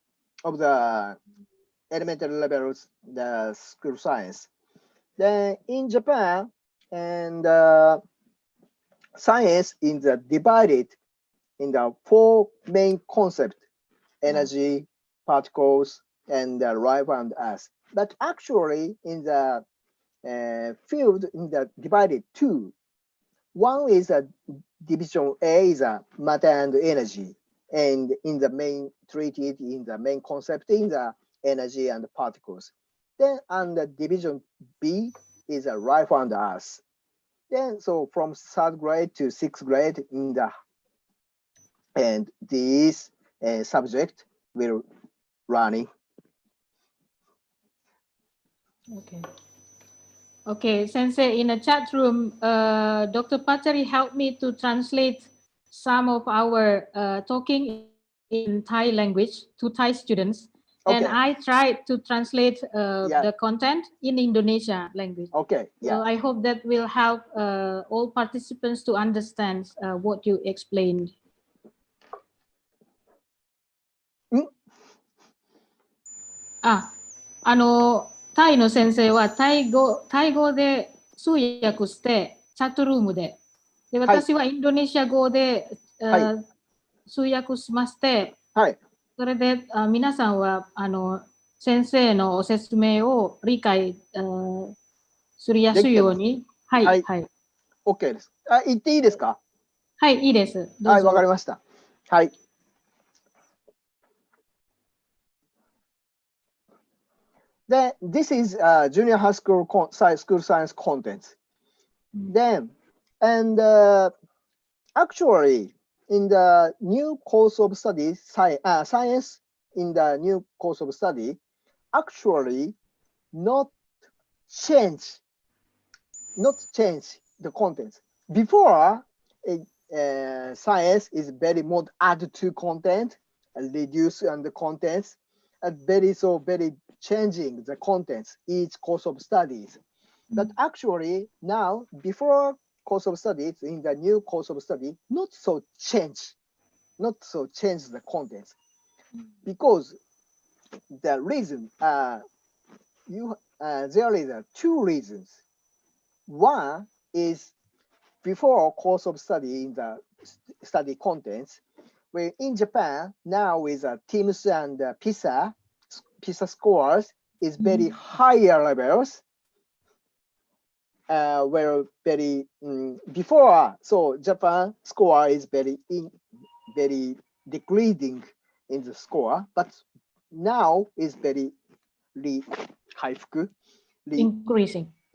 of the elementary levels, the school science. Then in Japan, and science is divided in the four main concepts: energy, particles, and life and earth. But actually, in the field, in the divided two. One is a division A is a matter and energy, and in the main treated in the main concept in the energy and particles. Then under division B is a life and earth. Then so from third grade to sixth grade in the and this subject will learning. Okay. Okay, Sensei, in the chat room, Dr. Pachari helped me to translate some of our talking in Thai language to Thai students. And Okay. I tried to translate Yeah. the content in Indonesia language. Okay. Yeah. So I hope that will help all participants to understand what you explained. タイの先生はタイ語で通訳して、チャットルームで。で、私はインドネシア語で、通訳しまして、それで皆さんは先生のお説明を理解すりやすいように。はい。はい。OK です。言っていいですか？はい、いいです。どうぞ。はい、わかりました。はい。Then this is junior high school school science content. Then and actually in the new course of study science in the new course of study actually not change the contents. Before science is very more add to content and reduce and the contents and very changing the contents each course of studies. But actually now before course of studies in the new course of study not so change the contents because the reason there is two reasons. One is before course of study in the study contents, where in Japan now with TIMSS and PISA scores is very higher levels. Where very before so Japan score is very decreasing in the score, but now is very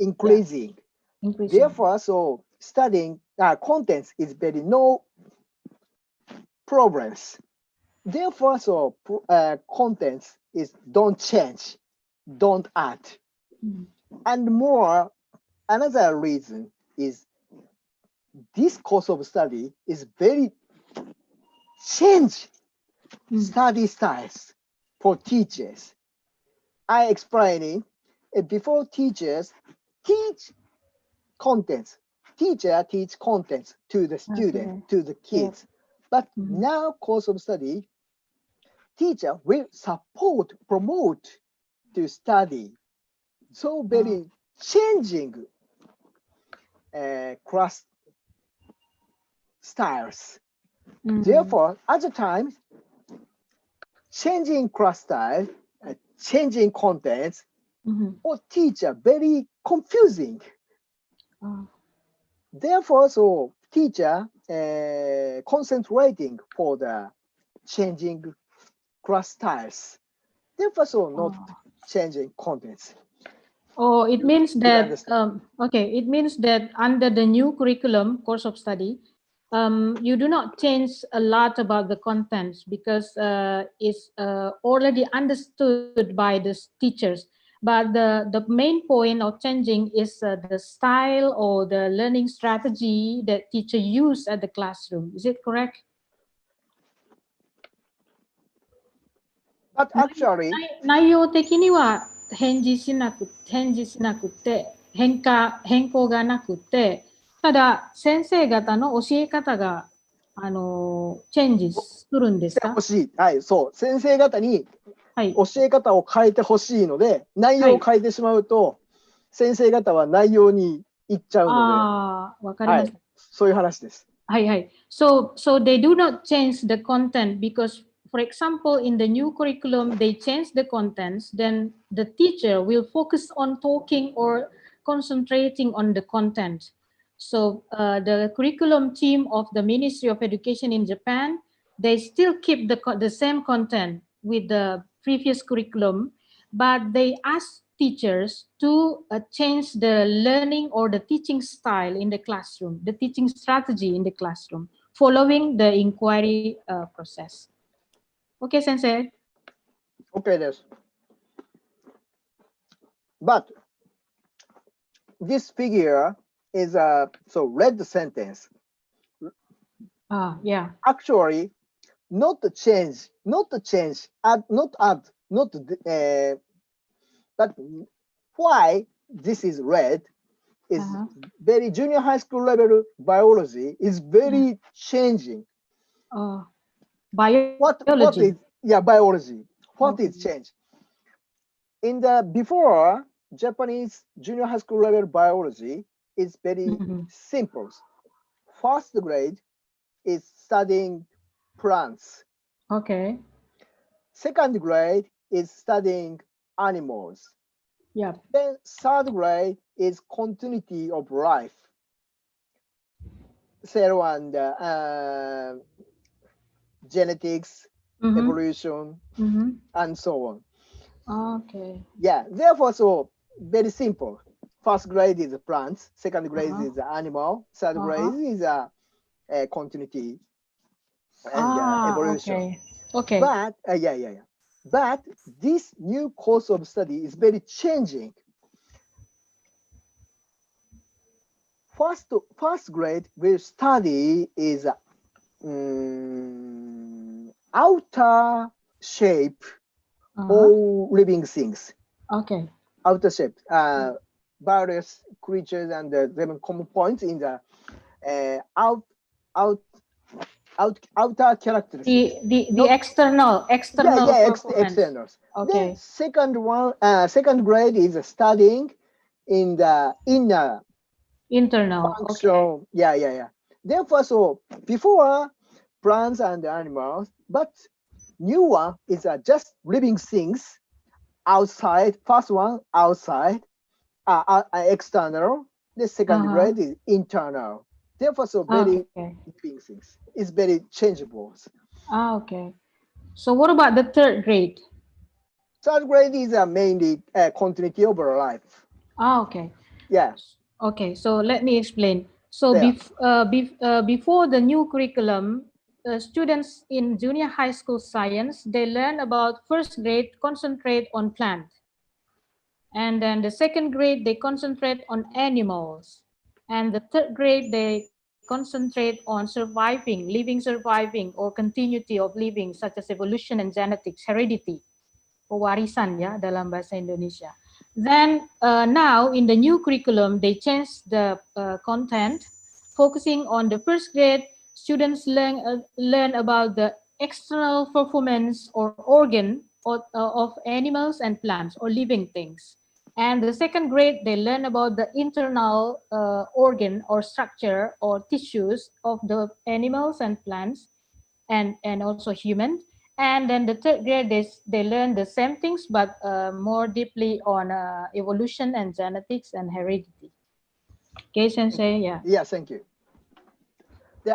increasing. Yeah. Therefore, so studying contents is very no problems. Therefore, so contents is don't change, don't add. And more, another reason is this course of study is very change study styles for teachers. I explaining before teachers teach contents. Teacher teach contents to the student, to the kids. But now course of study, teacher will support, promote to study. So very changing class styles. Therefore, at the time, changing class style, changing contents, or teacher very confusing. Therefore, so teacher concentrating for the changing class styles. Therefore, so not changing contents. Oh, it means You that, understand? okay, it means that under the new curriculum course of study, you do not change a lot about the contents because it's already understood by the teachers. But the main point of changing is the style or the learning strategy that teacher use at the classroom. Is it correct? But actually, 内容的には返事しなくて、変更がなくて、ただ先生方の教え方が、チェンジするんですか？してほしい。はい、そう。先生方にはい。教え方を変えてほしいので、内容を変えてしまうと、先生方は内容に行っちゃうので、はい、そういう話です。Hi, hi. So they do not change the content because, for example, in the new curriculum, they change the contents. Then the teacher will focus on talking or concentrating on the content. So the curriculum team of the Ministry of Education in Japan, they still keep the same content with the previous curriculum, but they ask teachers to change the learning or the teaching style in the classroom, the teaching strategy in the classroom, following the inquiry process. Okay, Sensei. Okay です。But this figure is a read sentence. Yeah. Actually, not change, add, but why this is red is very junior high school level biology is very changing. Biology. What is biology? What is change? In the before Japanese junior high school level biology is very simple. First grade is studying plants. Okay. Second grade is studying animals. Yeah. Then third grade is continuity of life. Cell and genetics, evolution, and so on. Okay. Yeah, therefore, so very simple. First grade is plants, second grade is animal, third grade is continuity and evolution. Okay. But But this new course of study is very changing. First grade will study is outer shape all living things. Okay. Outer shape, various creatures and the seven common points in the outer characteristics. The external externals. Okay. Then second grade is studying in the inner internal function. Okay. Yeah. Therefore, so before plants and animals, but new one is just living things outside. First one outside, external. The second grade is internal. Therefore, so very living things. It's very changeable. Okay. So what about the third grade? Third grade is mainly continuity of life. Okay. Yeah. Okay, so let me explain. So before the new curriculum, students in junior high school science, they learn about first grade, concentrate on plant. And then the second grade, they concentrate on animals. And the third grade, they concentrate on surviving or continuity of living, such as evolution and genetics, heredity, pewarisan ya dalam bahasa Indonesia. Then now in the new curriculum, they changed the content, focusing on the first grade. Students learn about the external performance or organ of animals and plants or living things. And the second grade, they learn about the internal organ or structure or tissues of the animals and plants and also human. And then the third grade, they learn the same things, but more deeply on evolution and genetics and heredity. Okay, Sensei, yeah. Yeah, thank you.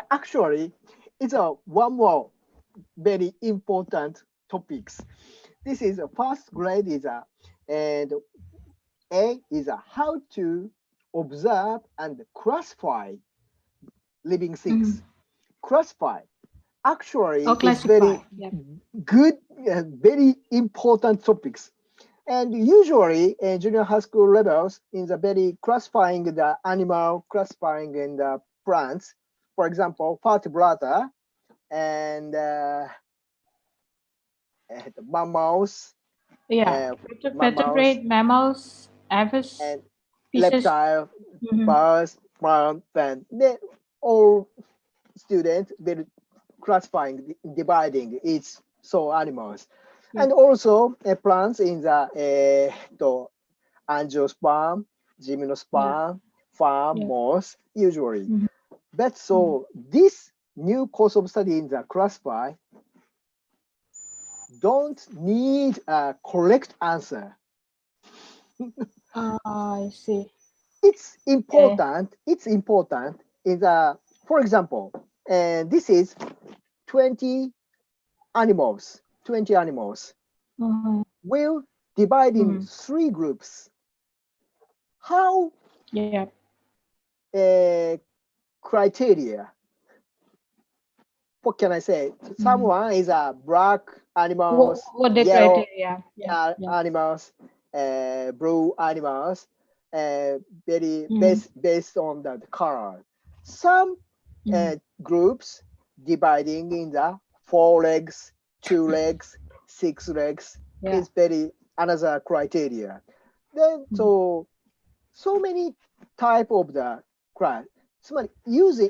Actually, it's one more very important topics. This is first grade is and A is how to observe and classify living things. Classify actually Oh, is classify. very Yeah. good, very important topics. And usually in junior high school levels, in the very classifying the animal, classifying in the plants, for example, vertebrata and mammals, Yeah. mammals Vertebrate, mammals, aves, and fishes. reptile, birds, plant, and they all students will classifying, dividing each so animals. Yeah. And also plants in the angiosperm, gymnosperm, farm, Yeah. moss, usually. Mhm. But so this new course of study in the classify don't need a correct answer. I see. It's Okay. important. It's important in the, for example, and this is 20 animals. 20 animals Mhm. will divide in Mhm. 3 groups. How Yeah. criteria? What can I say? Mhm. Someone is a black animals, What the yellow criteria? Yeah. Yeah. animals, blue animals, very Mhm. based on the color. Some Mhm. groups dividing in the 4 legs, 2 legs, 6 legs Yeah. is very another criteria. Then Mhm. so many type of the class. つまり using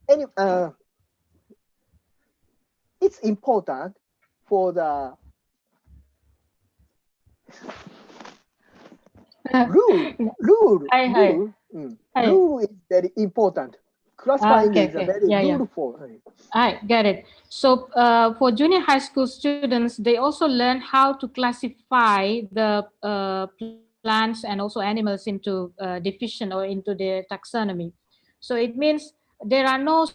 any it's important for the rule, rule, Hi, hi, rule. hi. Rule is very important. Classifying Okay, is a okay. very Yeah, yeah. ruleful. I get it. So for junior high school students, they also learn how to classify the plants and also animals into division or into their taxonomy. So it means there are no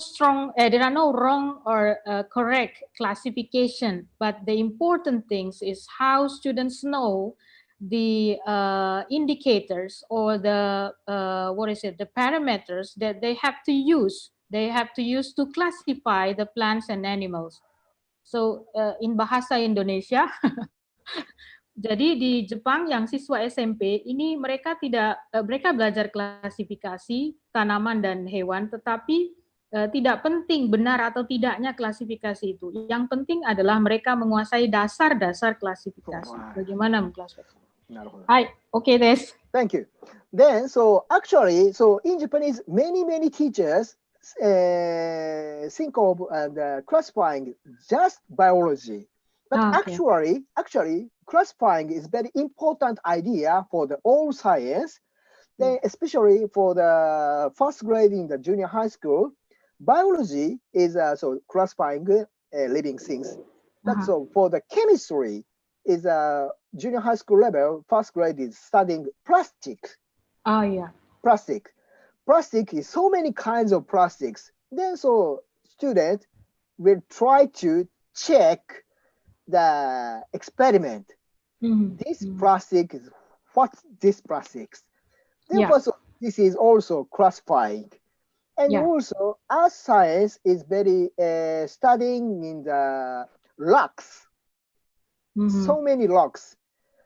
wrong or correct classification, but the important things is how students know the indicators or the what is it, the parameters that they have to use to classify the plants and animals. So in bahasa Indonesia, jadi di Jepang yang siswa SMP ini mereka belajar klasifikasi tanaman dan hewan, tetapi tidak penting benar atau tidaknya klasifikasi itu. Yang penting adalah mereka menguasai dasar-dasar klasifikasi. Bagaimana mengklasifikasi? Hai, okay, Des. Thank you. Then, so actually, so in Japanese, many teachers think of classifying just biology, but Okay. actually, classifying is very important idea for the all science. Then, especially for the first grade in the junior high school, biology is so classifying living things. That's so for the chemistry is junior high school level, first grade is studying plastic. Oh yeah. Plastic. Plastic is so many kinds of plastics. Then so student will try to check the experiment. This plastic is what's this plastics? Yeah. Therefore, so this is also classifying. And Yeah. also, earth science is very studying in the rocks. So many rocks.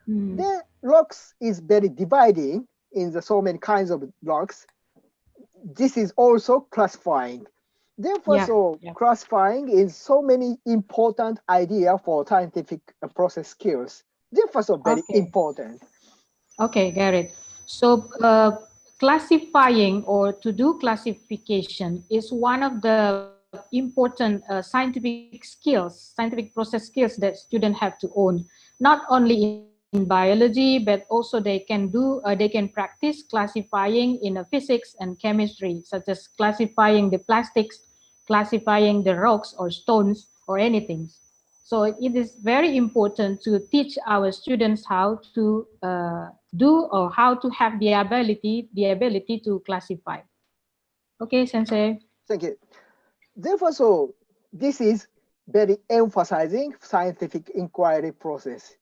The rocks is very dividing in the so many kinds of rocks. This is also classifying. Therefore, Yeah. so Yeah. classifying is so many important idea for scientific process skills. Therefore, so very Okay. important. Okay, got it. So classifying or to do classification is one of the important scientific process skills that students have to own, not only in biology, but also they can practice classifying in physics and chemistry, such as classifying the plastics, classifying the rocks or stones or anything. So it is very important to teach our students how to do or how to have the ability to classify. Okay, Sensei. Thank you. Therefore, so this is very emphasizing scientific inquiry process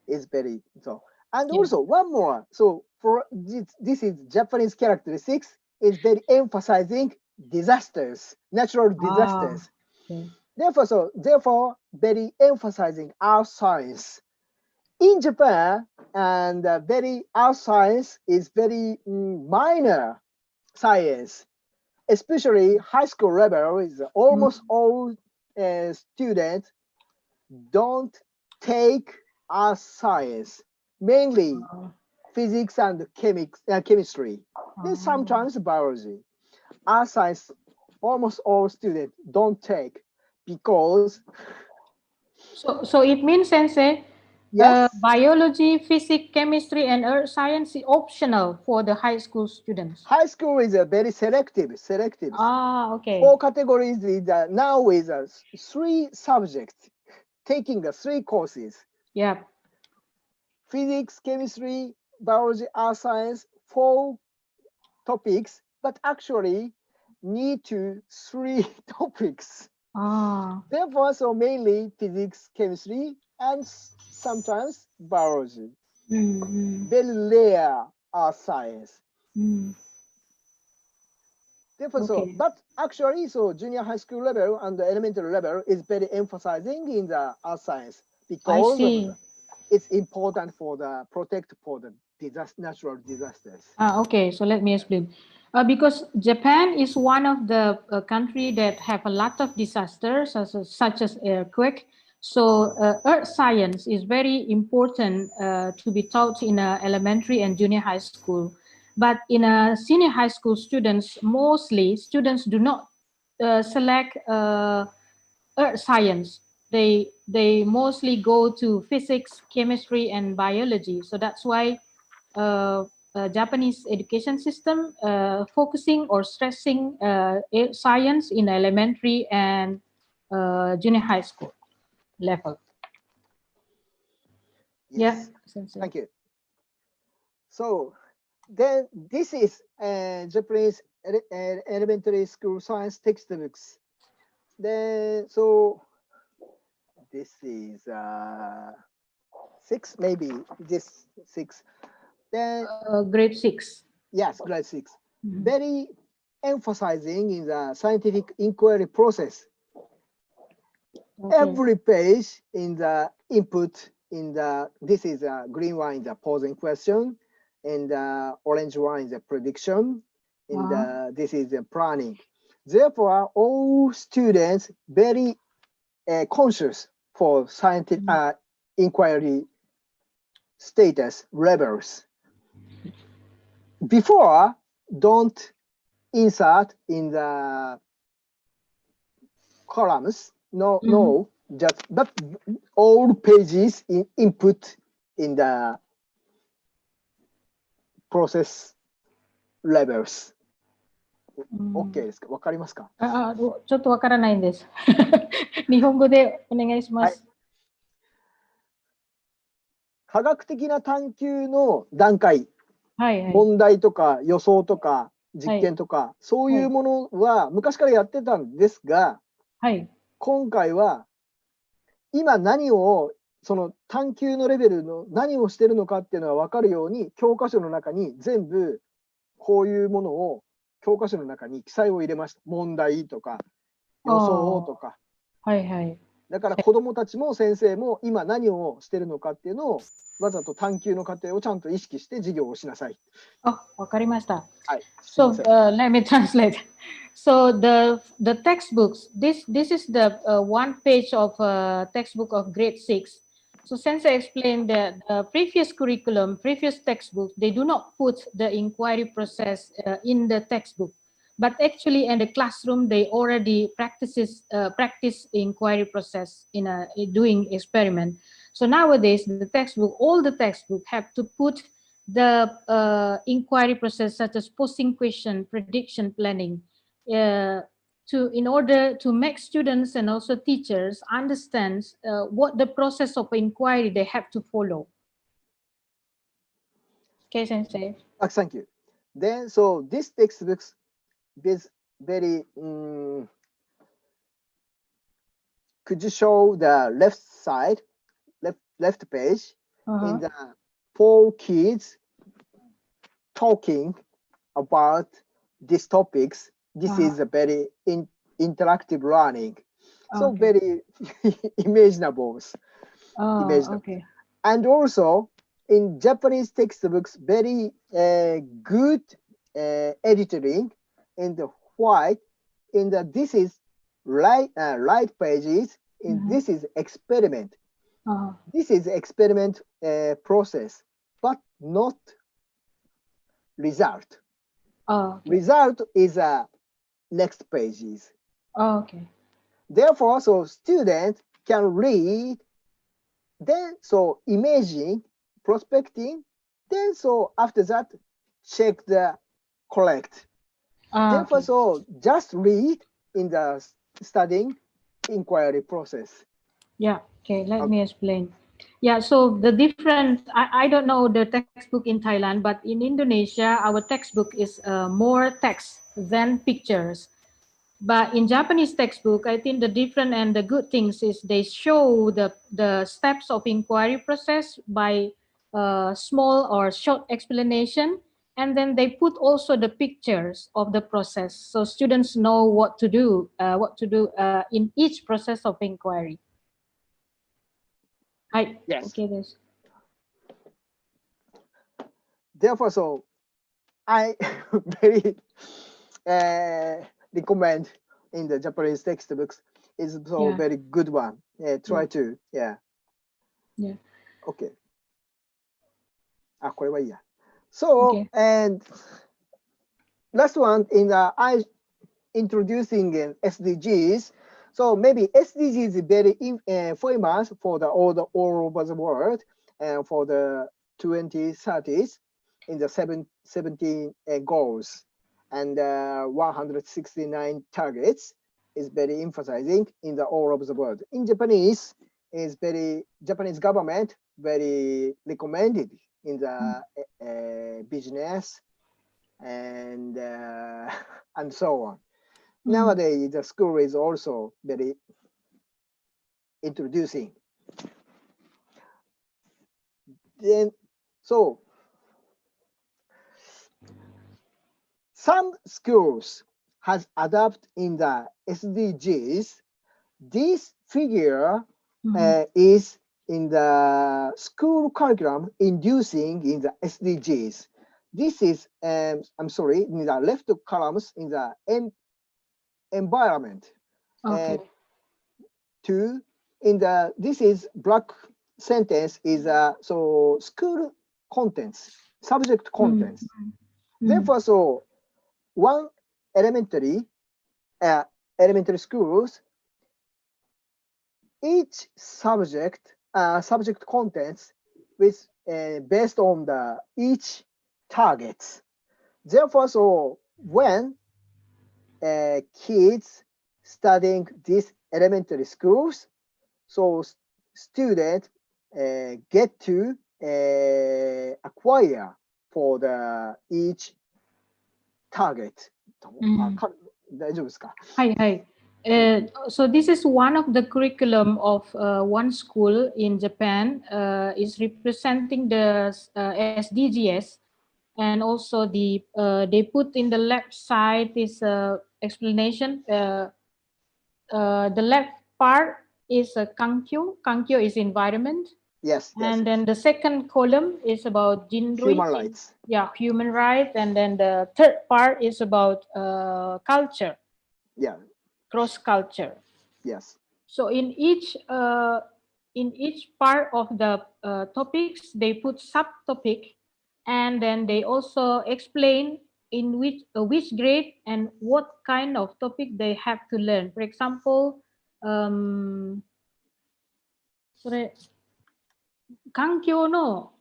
is very so. And Yeah. also one more. So for this is Japanese characteristics is very emphasizing disasters, natural disasters. Okay. Therefore, very emphasizing our science. In Japan, and very our science is very minor science, especially high school level is almost all students don't take our science, mainly physics and chemistry. Then sometimes biology. Our science, almost all students don't take because So it means, Sensei, yes, biology, physics, chemistry, and earth science is optional for the high school students. high school is a very selective. Okay. 4 categories is now is 3 subjects, taking 3 courses: Yeah. physics, chemistry, biology, earth science, 4 topics, but actually need to 3 topics. Therefore, so mainly physics, chemistry, and sometimes biology. Very rare are science. Therefore, Okay. but actually, so junior high school level and the elementary level is very emphasizing in the art science I because of see. it's important for the protect for the natural disasters. Okay, so let me explain. Because Japan is one of the country that have a lot of disasters, such as earthquake. So earth science is very important to be taught in elementary and junior high school. But in senior high school students, mostly students do not select earth science. They mostly go to physics, chemistry, and biology. So that's why Japanese education system focusing or stressing science in elementary and junior high school level. Yeah, Yes, Sensei. thank you. So then this is Japanese elementary school science textbooks. Then so this is 6, maybe this 6. Then Grade 6. yes, grade 6. Very emphasizing in the scientific inquiry process. Okay. Every page in the input in the this is a green one is a posing question, and the orange one is a prediction, and this is a planning. Therefore, all students very conscious for scientific inquiry status levels. Before, don't insert in the columns. No, just but all pages in input in the process levels. OK ですか？わかりますか？ちょっとわからないんです。日本語でお願いします。科学的な探求の段階、はいはい。問題とか予想とか実験とか、そういうものは昔からやってたんですが、今回は今何をその探求のレベルの何をしてるのかっていうのが分かるように教科書の中に全部こういうものを教科書の中に記載を入れました。問題とか予想とか。だから子どもたちも先生も今何をしてるのかっていうのをわざと探求の過程をちゃんと意識して授業をしなさい。わかりました。はい。So let me translate. So the textbooks, this is the one page of textbook of grade 6. So Sensei explained that previous curriculum, previous textbooks, they do not put the inquiry process in the textbook, but actually in the classroom they already practice inquiry process in doing experiment. So nowadays the textbook, all the textbook have to put the inquiry process such as posing question, prediction, planning, in order to make students and also teachers understand what the process of inquiry they have to follow. Okay, Sensei. Thank you. Then, so this textbook is very. Could you show the left side, left page in the 4 kids talking about these topics. This is a very interactive learning. So very imaginables. Okay. And also in Japanese textbooks, very good editing in the white. In the this is right pages. In this is experiment. This is experiment process, but not result. Result is next pages. Okay. Therefore, so student can read, then so imaging, prospecting, then so after that check the correct. Therefore, so just read in the studying inquiry process. Yeah. Okay. Let me explain. Yeah. So the different, I don't know the textbook in Thailand, but in Indonesia, our textbook is more text than pictures. But in Japanese textbook, I think the different and the good things is they show the steps of inquiry process by small or short explanation, and then they put also the pictures of the process, so students know what to do in each process of inquiry. Yes. Okay, this. Therefore, so I very recommend in the Japanese textbooks is so very good one. Try to Okay. これはいいや. So and last one in the introducing SDGs. So maybe SDGs is very famous for all over the world and for the 2030s in the 17 goals and 169 targets is very emphasizing in the all over the world. In Japanese is very Japanese government very recommended in the business and so on. Nowadays, the school is also very introducing. Then, so some schools has adopted in the SDGs. This figure is in the school curriculum inducing in the SDGs. This is, I'm sorry, in the left columns in the environment. Two, in the, this is black sentence is so school contents, subject contents. Therefore, so one elementary schools, each subject contents with based on the each targets. Therefore, so when kids studying these elementary schools, so students get to acquire for the each target. 大丈夫ですか? So this is one of the curriculum of one school in Japan is representing the SDGs, and also they put in the left side is explanation. The left part is kankyo. Kankyo is environment. Yes. And then the second column is about human rights. Yeah, human rights. And then the third part is about culture. Yeah. Cross culture. Yes. So in each part of the topics, they put subtopic, and then they also explain in which grade and what kind of topic they have to learn. For example, それ環境の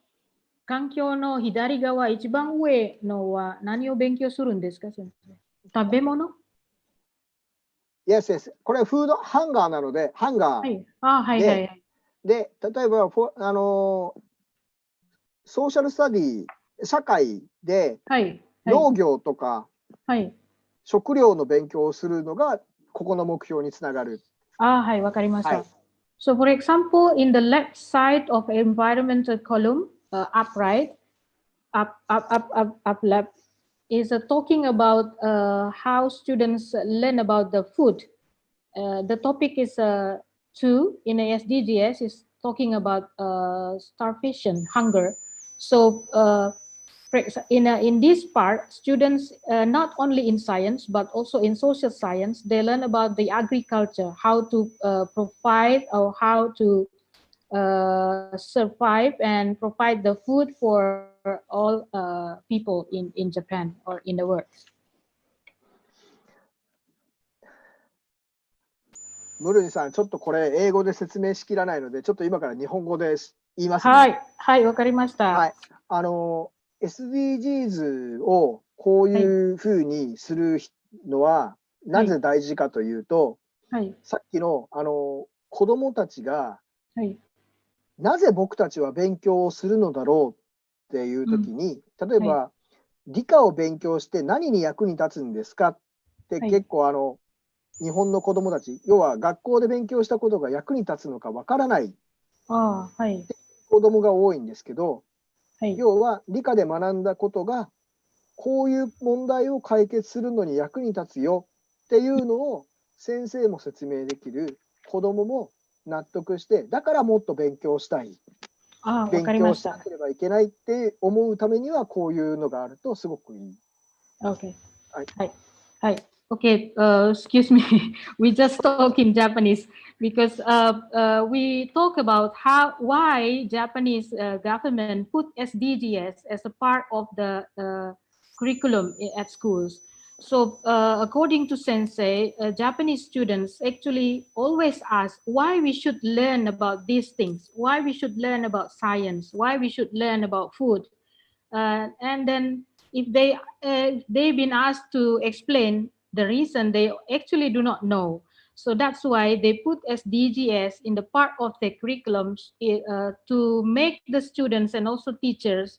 左側一番上のは何を勉強するんですか、先生？食べ物？ Yes, yes. これフードハンガーなので、ハンガー。で、例えばソーシャルスタディ、社会で農業とか食料の勉強をするのがここの目標につながる。はい、わかりました。So for example, in the left side of environmental column, up lab is talking about how students learn about the food. The topic is two in a SDGs is talking about starvation, hunger. So in this part, students not only in science but also in social science, they learn about the agriculture, how to provide or how to survive and provide the food for all people in Japan or in the world. ムルニさん、ちょっとこれ英語で説明しきらないので、ちょっと今から日本語で言いますね。はい、はい、わかりました。はい、SDGs をこういうふうにするのはなぜ大事かというと、はい、さっきの子どもたちが、はい、なぜ僕たちは勉強をするのだろうっていう時に、例えば、理科を勉強して何に役に立つんですかって結構日本の子どもたち、要は学校で勉強したことが役に立つのかわからない子どもが多いんですけど、要は理科で学んだことがこういう問題を解決するのに役に立つよっていうのを先生も説明できる、子どもも納得して、だからもっと勉強したい、勉強しなければいけないって思うためにはこういうのがあるとすごくいい。Okay. はい。Okay, excuse me. We just talk in Japanese because we talk about why Japanese government put SDGs as a part of the curriculum at schools. So according to Sensei, Japanese students actually always ask why we should learn about these things, why we should learn about science, why we should learn about food. And then if they've been asked to explain the reason, they actually do not know. So that's why they put SDGs in the part of the curriculums to make the students and also teachers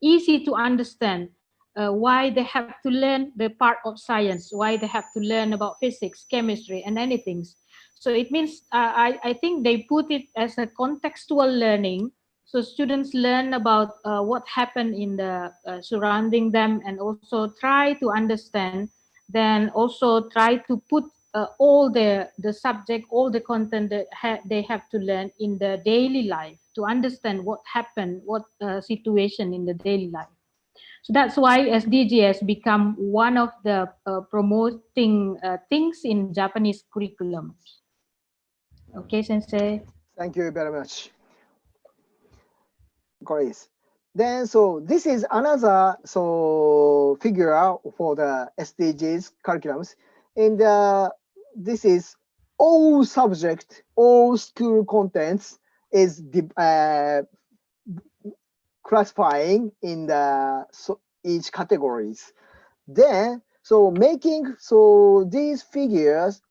easy to understand why they have to learn the part of science, why they have to learn about physics, chemistry, and anything. So it means I think they put it as a contextual learning. So students learn about what happened in the surrounding them and also try to understand, then also try to put all the subject, all the content that they have to learn in the daily life to understand what happened, what situation in the daily life. So that's why SDGs become one of the promoting things in Japanese curriculum. Okay, Sensei. Thank you very much. Great. Then, so this is another figure for the SDGs curriculums. And this is all subject, all school contents is classifying in the each categories. Then, so making these figures,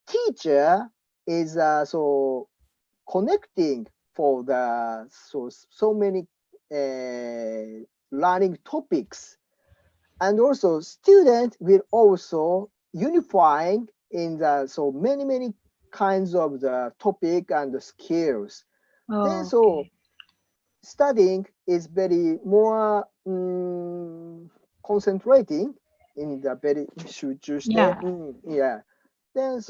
teacher is connecting for the so many learning topics, and also student will also unifying in the many kinds of the topic and the skills. Then studying is very more concentrating in the very Then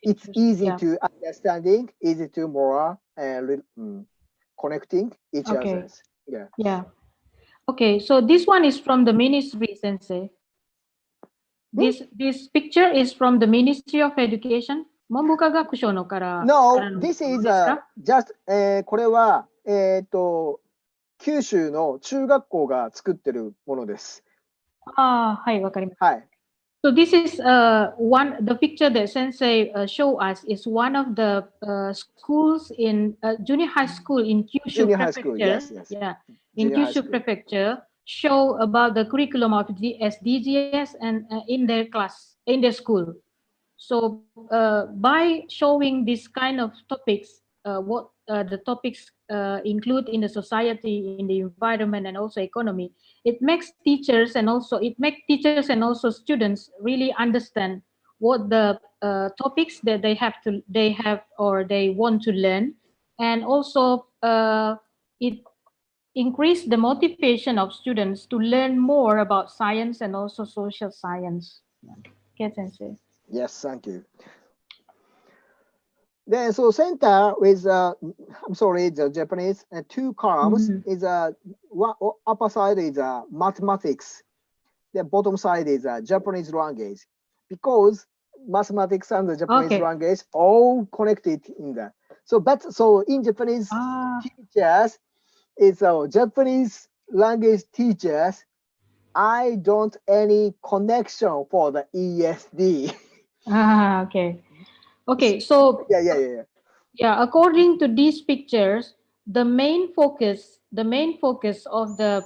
it's easy to understanding, easy to more connecting each others. Okay, so this one is from the Ministry, Sensei. This picture is from the Ministry of Education. No, this is just これは九州の中学校が作ってるものです。はい、わかりました。So this is the picture that Sensei show us is one of the schools in junior high school in Kyushu Prefecture. Yes. Yeah, in Kyushu Prefecture show about the curriculum of the SDGs and in their class, in their school. So by showing this kind of topics, what the topics include in the society, in the environment, and also economy, it makes teachers and also students really understand what the topics that they have or they want to learn, and also it increase the motivation of students to learn more about science and also social science. Okay, Sensei. Yes, thank you. Then so center with I'm sorry, the Japanese two columns is one upper side is mathematics, the bottom side is Japanese language, because mathematics and the Japanese language all connected in that. So but so in Japanese teachers is Japanese language teachers, I don't any connection for the ESD. Okay. Okay, so yeah, according to these pictures, the main focus of the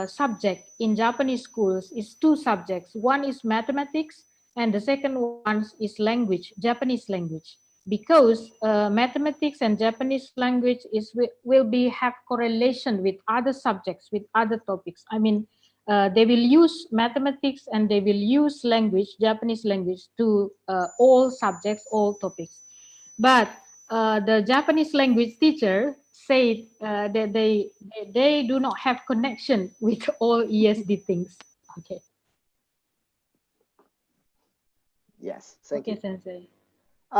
subject in Japanese schools is two subjects. One is mathematics, and the second one is language, Japanese language. Because mathematics and Japanese language will be have correlation with other subjects, with other topics. I mean, they will use mathematics and they will use language, Japanese language, to all subjects, all topics. But the Japanese language teacher said that they do not have connection with all ESD things. Okay. Yes, thank you. Sensei.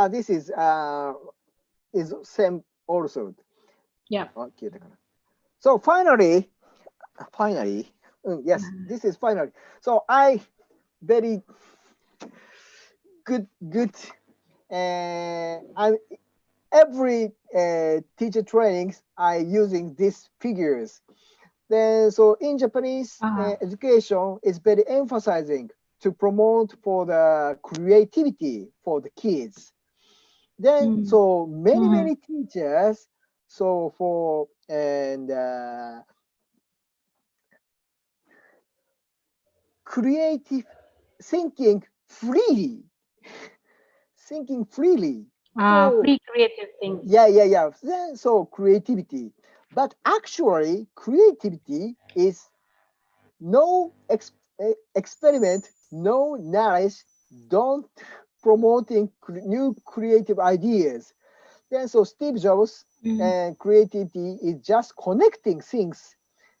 This is same also. Yeah. Okay. So finally, yes, this is finally. So I very good. I every teacher trainings I using these figures. Then so in Japanese education is very emphasizing to promote for the creativity for the kids. Then so many teachers so for and creative thinking freely. So Free creative thing. yeah. Then, so creativity, but actually creativity is no experiment, no knowledge, don't promoting new creative ideas. Then so Steve Jobs and creativity is just connecting things.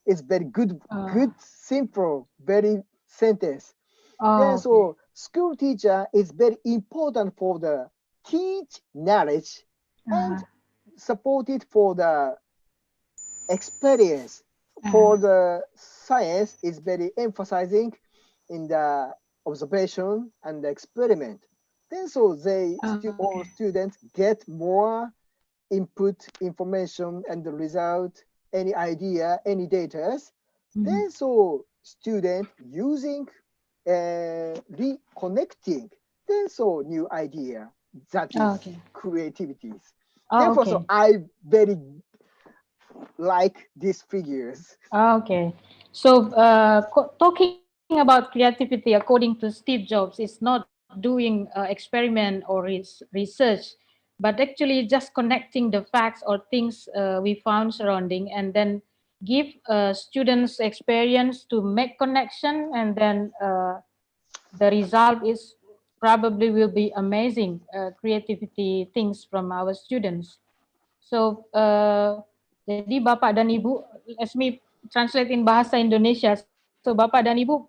It's very good, simple, very sentence. Then so school teacher is very important for the teach knowledge and supported for the experience for the science is very emphasizing in the observation and the experiment. Then so they all students get more input information and the result, any idea, any data. Then so student using reconnecting, then so new idea, that is creativities. Therefore, so I very like these figures. Okay. So talking about creativity according to Steve Jobs is not doing experiment or research, but actually just connecting the facts or things we found surrounding, and then give students experience to make connection, and then the result is probably will be amazing creativity things from our students. So jadi Bapak dan Ibu, let me translate in bahasa Indonesia. So Bapak dan Ibu,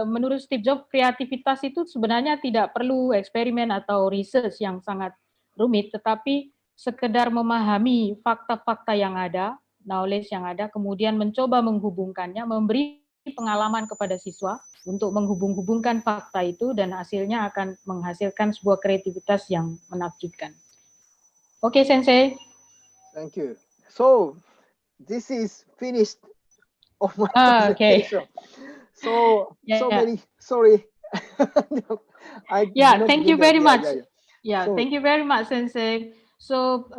menurut Steve Jobs, kreativitas itu sebenarnya tidak perlu eksperimen atau research yang sangat rumit, tetapi sekedar memahami fakta-fakta yang ada, knowledge yang ada, kemudian mencoba menghubungkannya, memberi pengalaman kepada siswa untuk menghubung-hubungkan fakta itu, dan hasilnya akan menghasilkan sebuah kreativitas yang menakjubkan. Oke, Sensei. Thank you. So this is finished of my presentation. So many sorry. Thank you very much. Thank you very much, Sensei. So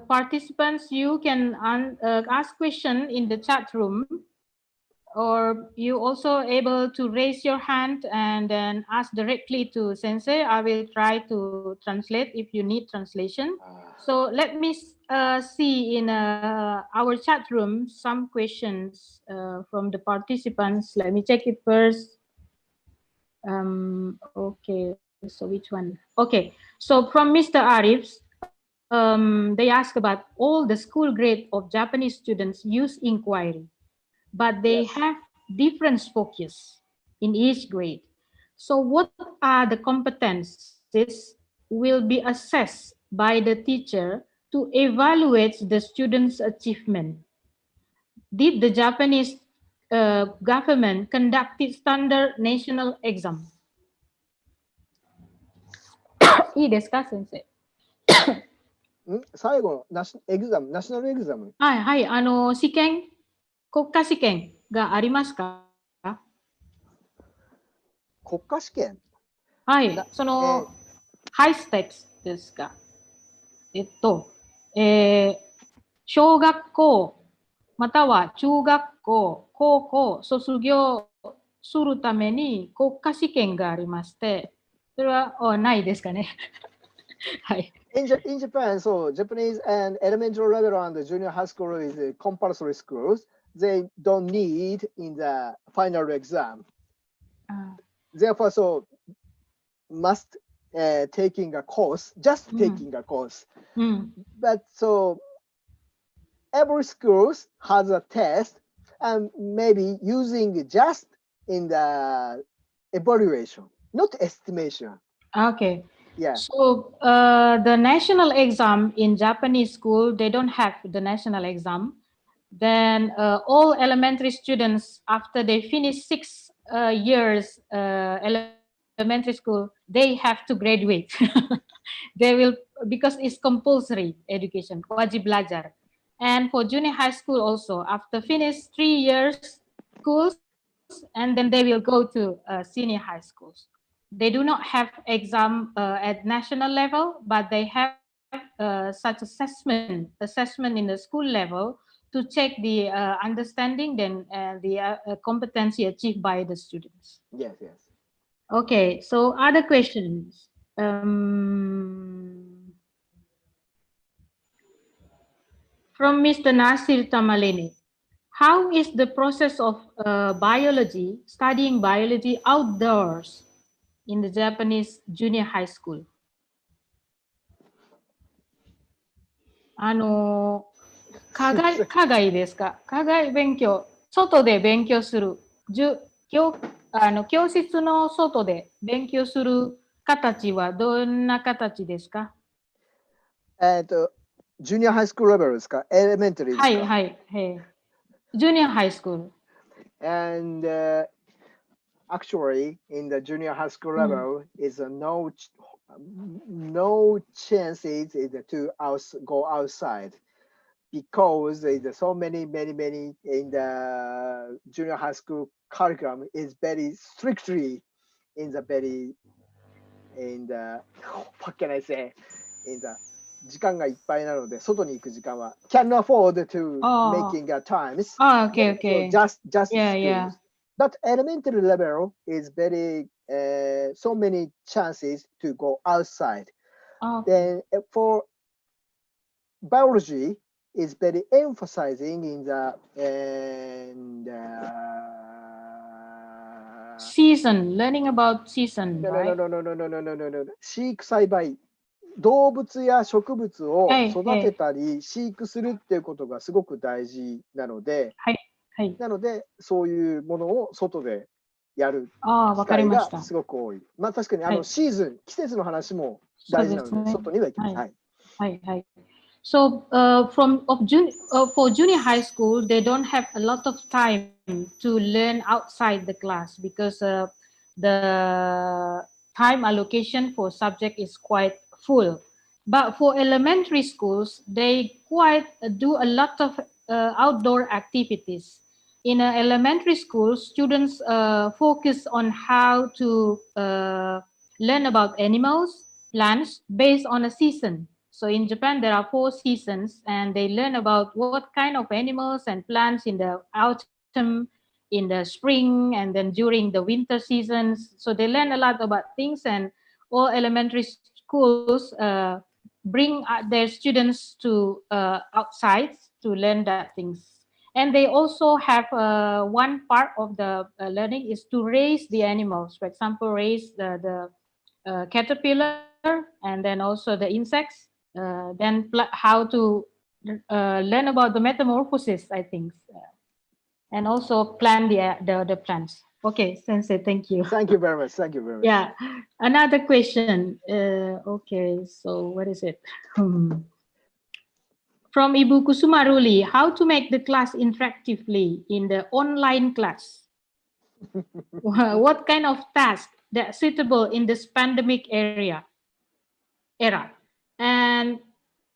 participants, you can ask question in the chat room, or you also able to raise your hand and then ask directly to Sensei. I will try to translate if you need translation. So let me see in our chat room some questions from the participants. Let me check it first. Okay, so which one? Okay, so from Mr. Arif, they ask about all the school grade of Japanese students use inquiry, but they Yes. have different focus in each grade. So what are the competencies will be assessed by the teacher to evaluate the students' achievement? Did the Japanese government conducted standard national exam? いいですか、先生。最後のナショナルエグザム。はいはい、試験、国家試験がありますか？国家試験。はい、その、ハイステックスですか。小学校、または中学校、高校卒業するために国家試験がありまして、それはないですかね。はい。In Japan, so Japanese and elementary level and junior high school is compulsory schools. They don't need in the final exam. Therefore, so must taking a course, just taking a course. But so every school has a test and maybe using just in the evaluation, not estimation. Okay. Yeah. So the national exam in Japanese school, they don't have the national exam. Then all elementary students, after they finish 6 years elementary school, they have to graduate. They will, because it's compulsory education, wajib belajar. And for junior high school also, after finish 3 years schools, and then they will go to senior high schools. They do not have exam at national level, but they have such assessment in the school level to check the understanding, then the competency achieved by the students. Yes, yes. Okay, so other questions. From Mr. Nasir Tamalini. How is the process of studying biology outdoors in the Japanese junior high school? 課外ですか？課外勉強、外で勉強する。教室の外で勉強する形はどんな形ですか？ジュニアハイスクールレベルですか？エレメンタリーですか？はいはい。Junior high school. And actually, in the junior high school level, is no chances to go outside because there's so many in the junior high school curriculum is very strictly in the what can I say, in the 時間がいっぱいなので外に行く時間は can afford to making times. Okay. So just Yeah, schools. yeah. But elementary level is very so many chances to go outside. Then for biology is very emphasizing in the season, learning about season, right? No. 飼育栽培、動物や植物を育てたり飼育するっていうことがすごく大事なので、なのでそういうものを外でやる機会がすごく多い。まあ確かにシーズン、季節の話も大事なので、外には行きます。はい。So for junior high school, they don't have a lot of time to learn outside the class because the time allocation for subject is quite full. But for elementary schools, they quite do a lot of outdoor activities. In elementary school, students focus on how to learn about animals, plants based on a season. So in Japan, there are 4 seasons, and they learn about what kind of animals and plants in the autumn, in the spring, and then during the winter seasons. So they learn a lot about things, and all elementary schools bring their students to outside to learn that things. And they also have one part of the learning is to raise the animals. For example, raise the caterpillar and then also the insects. then how to learn about the metamorphosis, I think, and also plan the plans. Okay, Sensei, thank you. Thank you very much. Thank you very much. Yeah, another question. Okay, so what is it? From Ibu Kusumaruli, how to make the class interactively in the online class? What kind of task that suitable in this pandemic era? And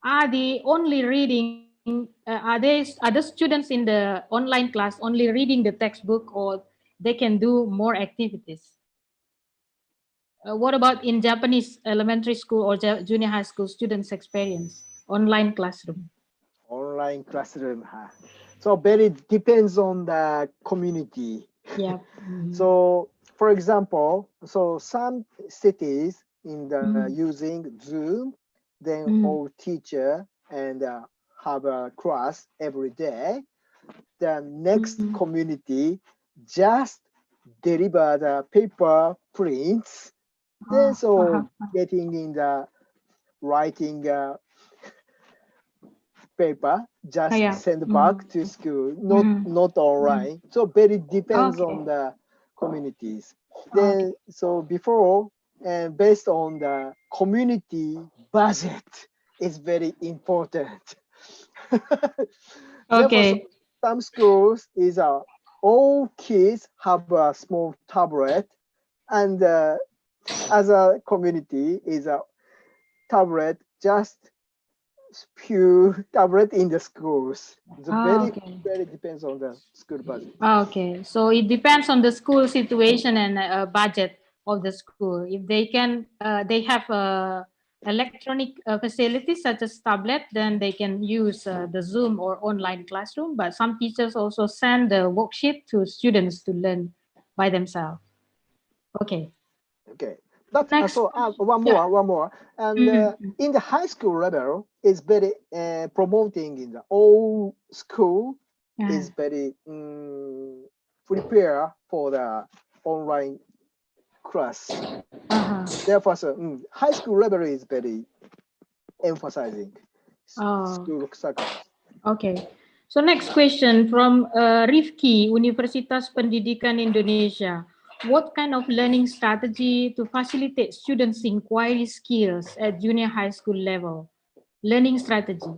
are they only reading? Are the students in the online class only reading the textbook, or they can do more activities? What about in Japanese elementary school or junior high school students' experience online classroom? Online classroom. So very depends on the community. Yeah. So for example, so some cities in the using Zoom, then all teacher and have a class every day. The next community just deliver the paper prints. Then so getting in the writing paper just send back to school, not online. So very depends on the communities. Then so before and based on the community budget is very important. Therefore, some schools is all kids have a small tablet, and other community is a tablet just few tablet in the schools. It's very depends on the school budget. Okay, so it depends on the school situation and budget of the school. If they can, they have electronic facilities such as tablet, then they can use the Zoom or online classroom. But some teachers also send the worksheet to students to learn by themselves. Okay. Okay. But so one more. And in the high school level, is very promoting in the all school is very prepare for the online class. Therefore, so, high school level is very emphasizing school subjects. Okay. So next question from Rifki, Universitas Pendidikan Indonesia. What kind of learning strategy to facilitate students' inquiry skills at junior high school level? Learning strategy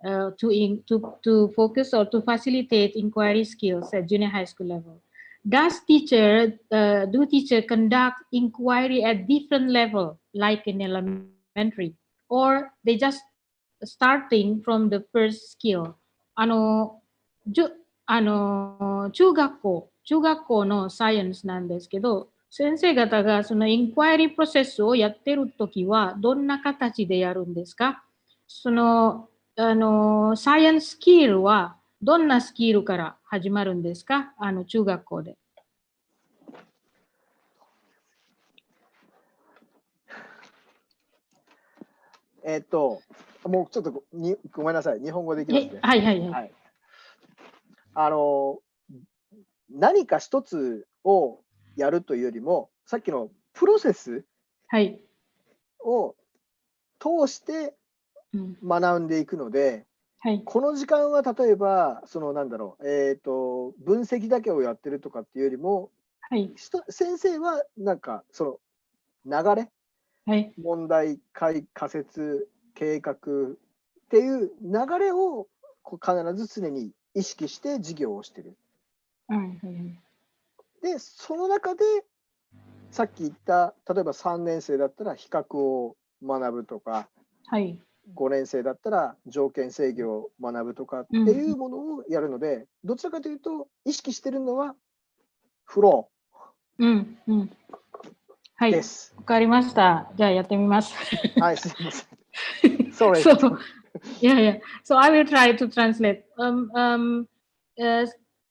to focus or to facilitate inquiry skills at junior high school level. Do teacher conduct inquiry at different level, like in elementary, or they just starting from the first skill? 中学校のサイエンスなんですけど、先生方がそのインクワイリープロセスをやってるときはどんな形でやるんですか？そのサイエンススキルはどんなスキルから始まるんですか？中学校で。もうちょっとごめんなさい。日本語でいきますね。はい。何か一つをやるというよりも、さっきのプロセスを通して学んでいくので、この時間は例えばそのなんだろう、分析だけをやってるとかっていうよりも、先生はなんかその流れ、問題仮説計画っていう流れを必ず常に意識して授業をしてる。でその中でさっき言った例えば3年生だったら比較を学ぶとか、5年生だったら条件制御を学ぶとかっていうものをやるので、どちらかというと意識してるのはフローです。わかりました。じゃあやってみます。はい、すみません。Sorry. So I will try to translate.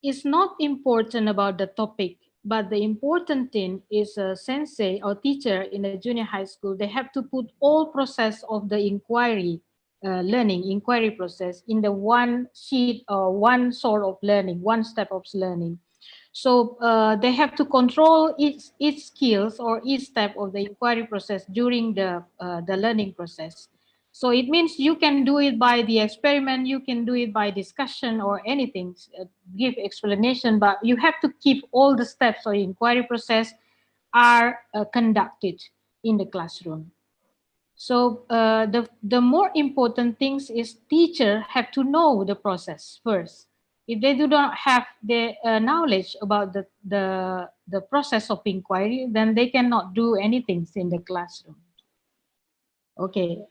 It's not important about the topic, but the important thing is a sensei or teacher in a junior high school. They have to put all process of the inquiry, inquiry process in the one sheet or one sort of learning, one step of learning. So they have to control each skills or each step of the inquiry process during the learning process. So it means you can do it by the experiment, you can do it by discussion or anything, give explanation, but you have to keep all the steps of the inquiry process are conducted in the classroom. So the more important things is teacher have to know the process first. If they do not have the knowledge about the process of inquiry, then they cannot do anything in the classroom. Okay,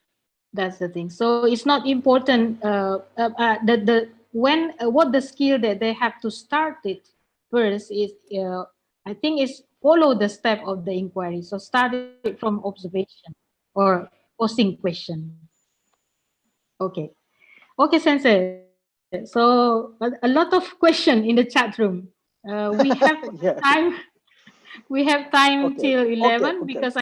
that's the thing. So it's not important the when what the skill that they have to start it first is I think is follow the step of the inquiry. So start it from observation or posing question. Okay. Okay, Sensei. So a lot of question in the chat room. We have Yeah. time. We have time Okay. till Okay. 11 Okay. because I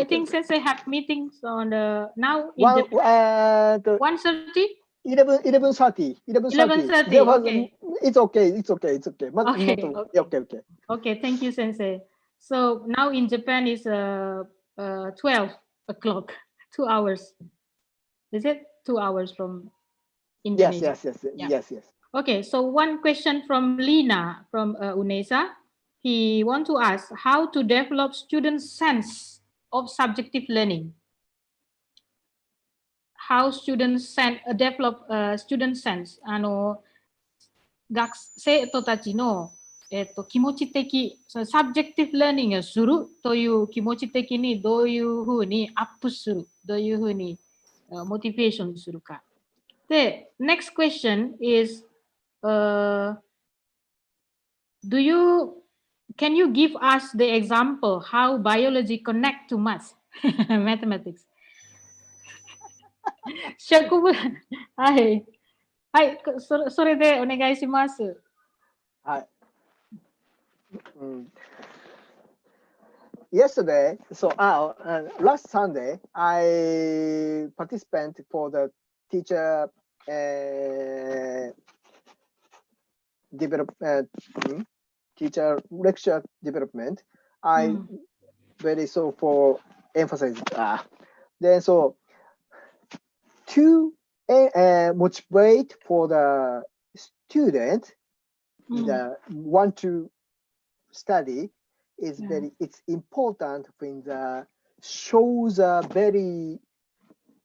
Okay. think Okay. Sensei have meetings on the now in One. Japan 1:30, 11:30. 11:30. 11:30. There was. Okay. It's okay. It's okay. It's okay. But not. Okay. Okay. Okay. Okay. Okay. Thank you, Sensei. So now in Japan is 12 o'clock. 2 hours. Is it 2 hours from Yes. Indonesia? Yes. Yes. Yeah. Yes. Yes. Okay, so one question from Lina from UNESA. He want to ask how to develop student sense of subjective learning. How students develop student sense. 学生徒たちの、気持ち的、そのサブジェクティブラーニングをするという気持ち的にどういうふうにアップする、どういうふうにモチベーションするか。で、next question is, can you give us the example how biology connect to math, mathematics? 植物、はい。はい、それでお願いします。はい。Yesterday, last Sunday, I participated for the teacher development, teacher lecture development. I very so for emphasis. Then so to motivate for the student that want to study is it's important when the shows a very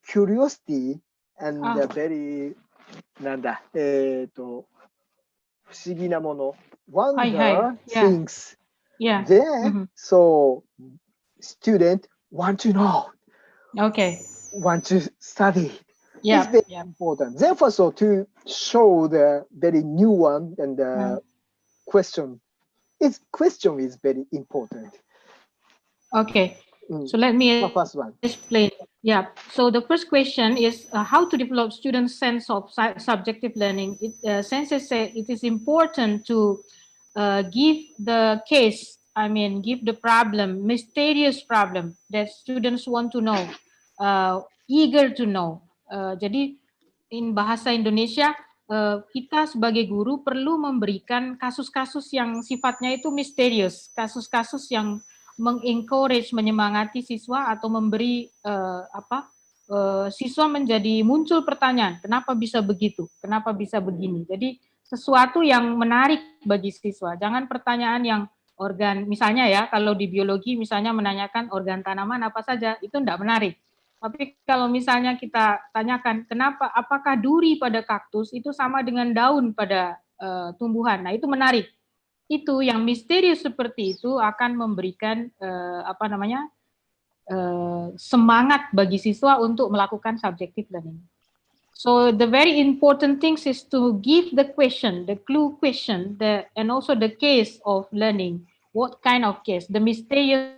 curiosity and very なんだ不思議なもの wonder things then so student want to know want to study it's very important therefore so to show the very new one and the question is very important. Okay, so let me first one. Explain. Yeah, so the first question is how to develop students' sense of subjective learning. Sensei said it is important to give the case, give the problem, mysterious problem that students want to know, eager to know. Jadi in bahasa Indonesia, kita sebagai guru perlu memberikan kasus-kasus yang sifatnya itu misterius, kasus-kasus yang mengencourage, menyemangati siswa atau memberi siswa menjadi muncul pertanyaan, kenapa bisa begitu, kenapa bisa begini. Jadi sesuatu yang menarik bagi siswa. Jangan pertanyaan yang organ, misalnya ya, kalau di biologi misalnya menanyakan organ tanaman apa saja, itu tidak menarik. Tapi kalau misalnya kita tanyakan, apakah duri pada kaktus itu sama dengan daun pada tumbuhan, nah itu menarik. Itu yang misterius seperti itu akan memberikan semangat bagi siswa untuk melakukan subjective learning. So the very important thing is to give the question, the clue question, and also the case of learning. What kind of case? The mysterious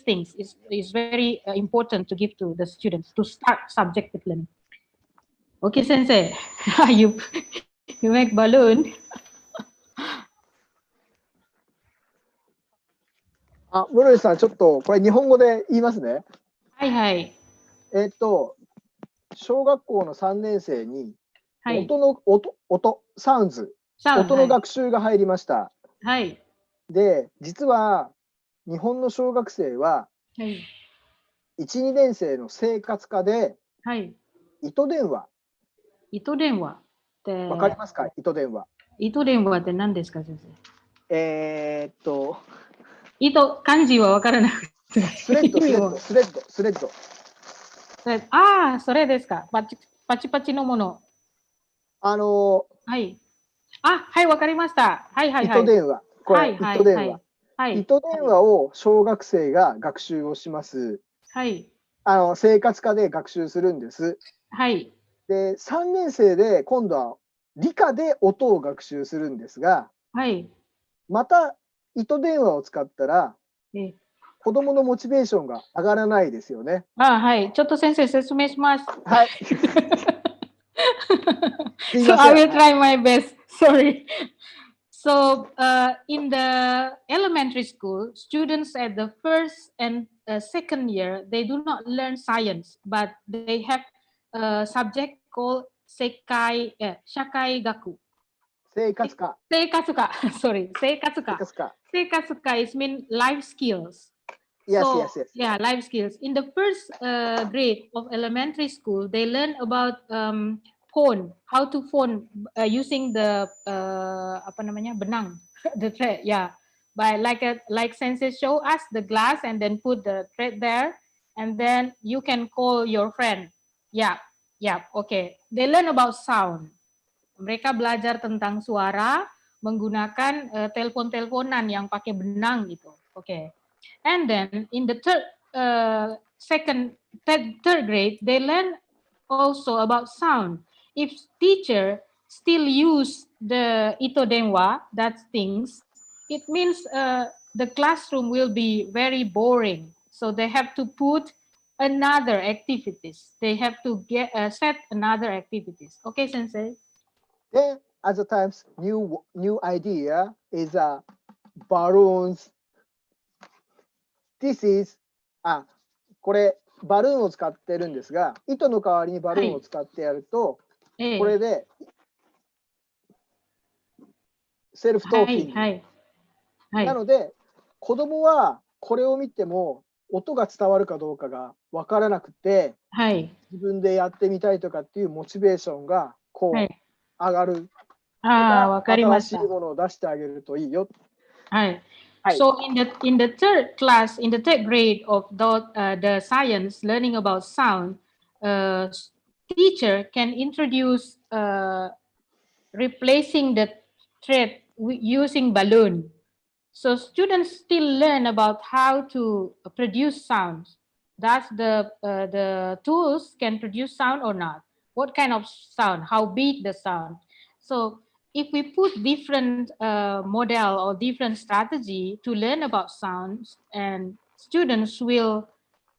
things is very important to give to the students to start subjective learning. Okay, Sensei, you make balloon. 室井さん、ちょっとこれ日本語で言いますね。はいはい。小学校の3年生にサウンズ、音の学習が入りました。はい。で、実は日本の小学生は、1、2年生の生活科ではい。糸電話。糸電話って、わかりますか？糸電話。糸電話って何ですか、先生。漢字はわからなくて。スレッド。ああ、それですか。パチパチのもの。はい。あ、はい、わかりました。はいはいはい。糸電話。これ、はい糸電話。はい。糸電話を小学生が学習をします。はい。生活科で学習するんです。はい。で、3年生で今度は理科で音を学習するんですが、はい。また糸電話を使ったら、子どものモチベーションが上がらないですよね。はい。ちょっと先生説明します。はい。So I will try my best. Sorry. So in the elementary school, students at the first and second year, they do not learn science, but they have a subject called Shakai Gaku. 生活科。Sorry, 生活科。生活科 is mean life skills. Yes. Yeah, life skills. In the first grade of elementary school, they learn about phone, how to phone using the apa namanya benang, the thread. Yeah, by like sensei show us the glass and then put the thread there, and then you can call your friend. Yeah. Okay. They learn about sound. Mereka belajar tentang suara menggunakan telepon-teleponan yang pakai benang gitu. Okay. And then in the third grade, they learn also about sound. If teacher still use the ito denwa, that things, it means the classroom will be very boring. So they have to put another activities. They have to set another activities. Okay, sensei. Then other times, new idea is balloons. This is これバルーンを使ってるんですが、糸の代わりにバルーンを使ってやると、これでセルフトーキング。なので、子供はこれを見ても音が伝わるかどうかが分からなくて、自分でやってみたいとかっていうモチベーションがこう上がる。わかりました。新しいものを出してあげるといいよ。So in the third class, in the third grade of the science, learning about sound, teacher can introduce replacing the thread using balloon. So students still learn about how to produce sounds. Thus the tools can produce sound or not. What kind of sound? How big the sound? So if we put different model or different strategy to learn about sounds, and students will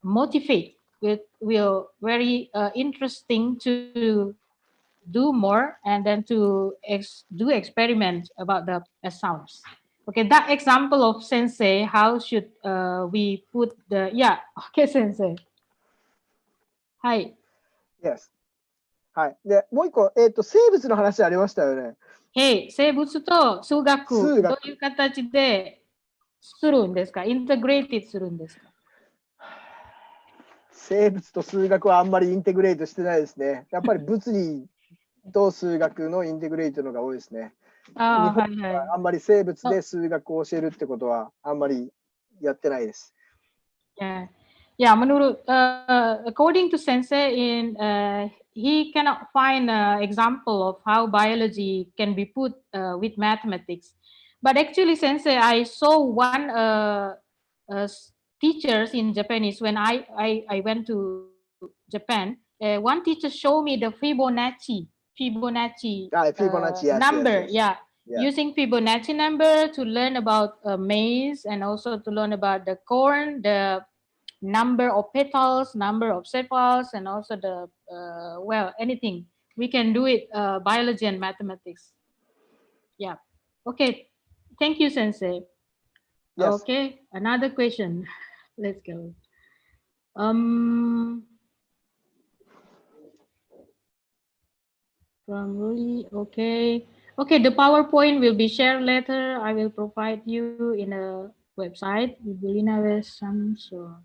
motivate, will very interesting to do more and then to do experiment about the sounds. Okay, that example of sensei, how should we put the, okay, sensei. Yes. はい。で、もう一個、生物の話ありましたよね。生物と数学、どういう形でするんですか？インテグレーティッドするんですか？生物と数学はあんまりインテグレートしてないですね。やっぱり物理と数学のインテグレートのが多いですね。日本はあんまり生物で数学を教えるってことはあんまりやってないです。Menurut according to Sensei, he cannot find an example of how biology can be put with mathematics. But actually, Sensei, I saw one teachers in Japanese when I went to Japan. One teacher showed me the Fibonacci number. Yes. Using Fibonacci number to learn about maize and also to learn about the corn, the number of petals, number of sepals, and also the anything. We can do it biology and mathematics. Yeah. Okay. Thank you, Sensei. Yes. Okay. Another question. Let's go. From Ruli. Okay. Okay. The PowerPoint will be shared later. I will provide you in a website. Ibu Lina Samsul.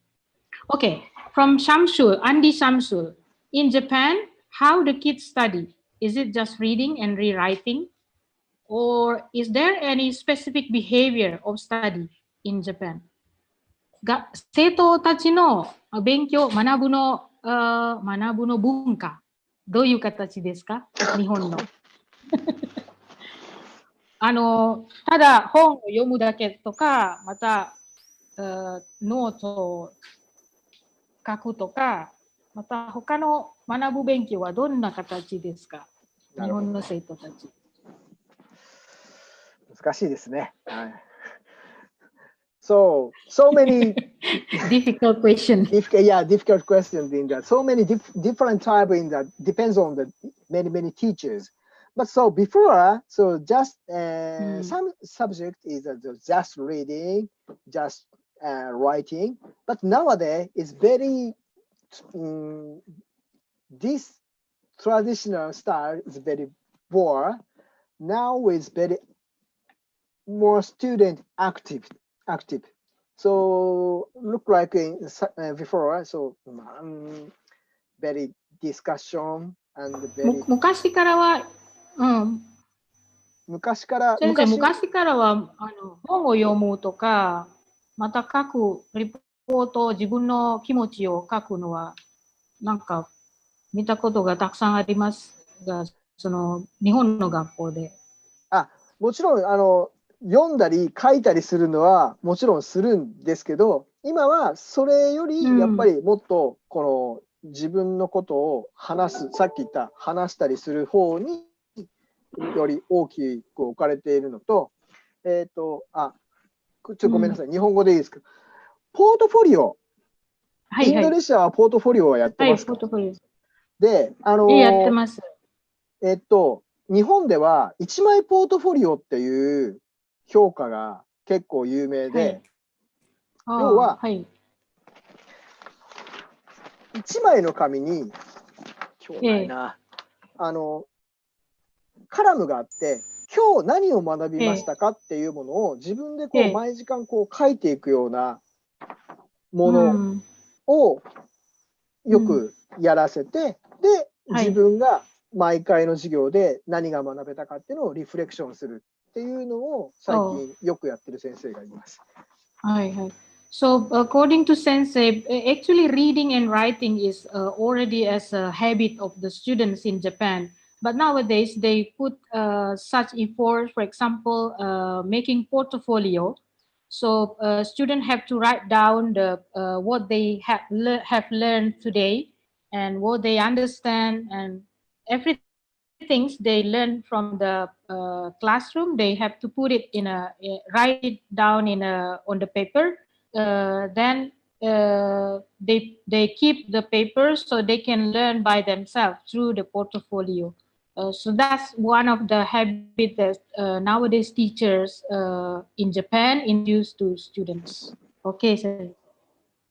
Okay, from Shamsul, Andi Shamsul. in Japan, how the kids study? Is it just reading and rewriting? Or is there any specific behavior of study in Japan? 生徒たちの勉強、学ぶの文化、どういう形ですか日本の。ただ本を読むだけとか、また、ノートを書くとか、また他の学ぶ勉強はどんな形ですか日本の生徒たち。難しいですね。はい。So many difficult question. Difficult questions in that. So many different type in that depends on the many teachers. But so before, so just some subject is just reading, just writing. But nowadays it's very this traditional style is very poor. Now it's very more student active. So look like before, so very discussion and very 昔からは、昔からは本を読むとか、また書くリポート、自分の気持ちを書くのはなんか見たことがたくさんありますが、その日本の学校で。もちろん読んだり書いたりするのはもちろんするんですけど、今はそれよりやっぱりもっとこの自分のことを話す、さっき言った話したりする方により大きく置かれているのと、ごめんなさい、日本語でいいですか。ポートフォリオ、インドネシアはポートフォリオはやってますか？で、やってます。日本では一枚ポートフォリオっていう評価が結構有名で、要は、1枚の紙に、カラムがあって、今日何を学びましたかっていうものを自分でこう毎時間こう書いていくようなものをよくやらせて、で、自分が毎回の授業で何が学べたかっていうのをリフレクションするっていうのを最近よくやってる先生がいます。はいはい。So according to Sensei, actually reading and writing is already as a habit of the students in Japan. But nowadays they put such effort, for example, making portfolio. So students have to write down the what they have learned today and what they understand and everything they learn from the classroom. They have to put it in write it down on the paper. Then they keep the papers so they can learn by themselves through the portfolio. So that's one of the habits that nowadays teachers in Japan introduce to students. Okay, so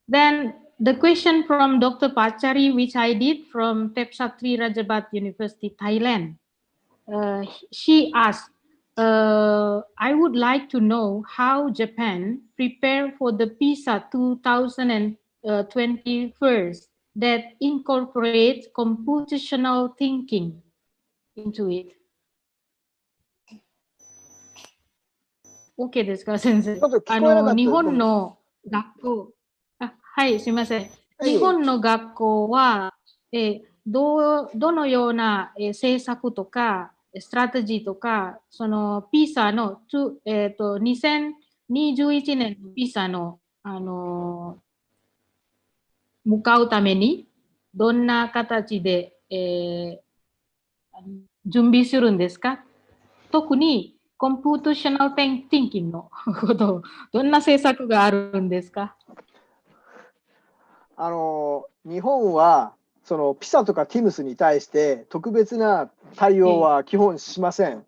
then the question from Dr. Pachari, which I did from Tepsatri Rajabat University, Thailand. She asked, I would like to know how Japan prepared for the PISA 2021 that incorporates computational thinking into it. OK ですか、先生。日本の学校、はい、すみません。日本の学校は、どのような政策とか、ストラテジーとか、その PISA の、2021年の PISA の、向かうために、どんな形で、準備するんですか？特に、コンピュータショナルティンキングのこと、どんな政策があるんですか？日本はそのピサとかティムスに対して特別な対応は基本しません。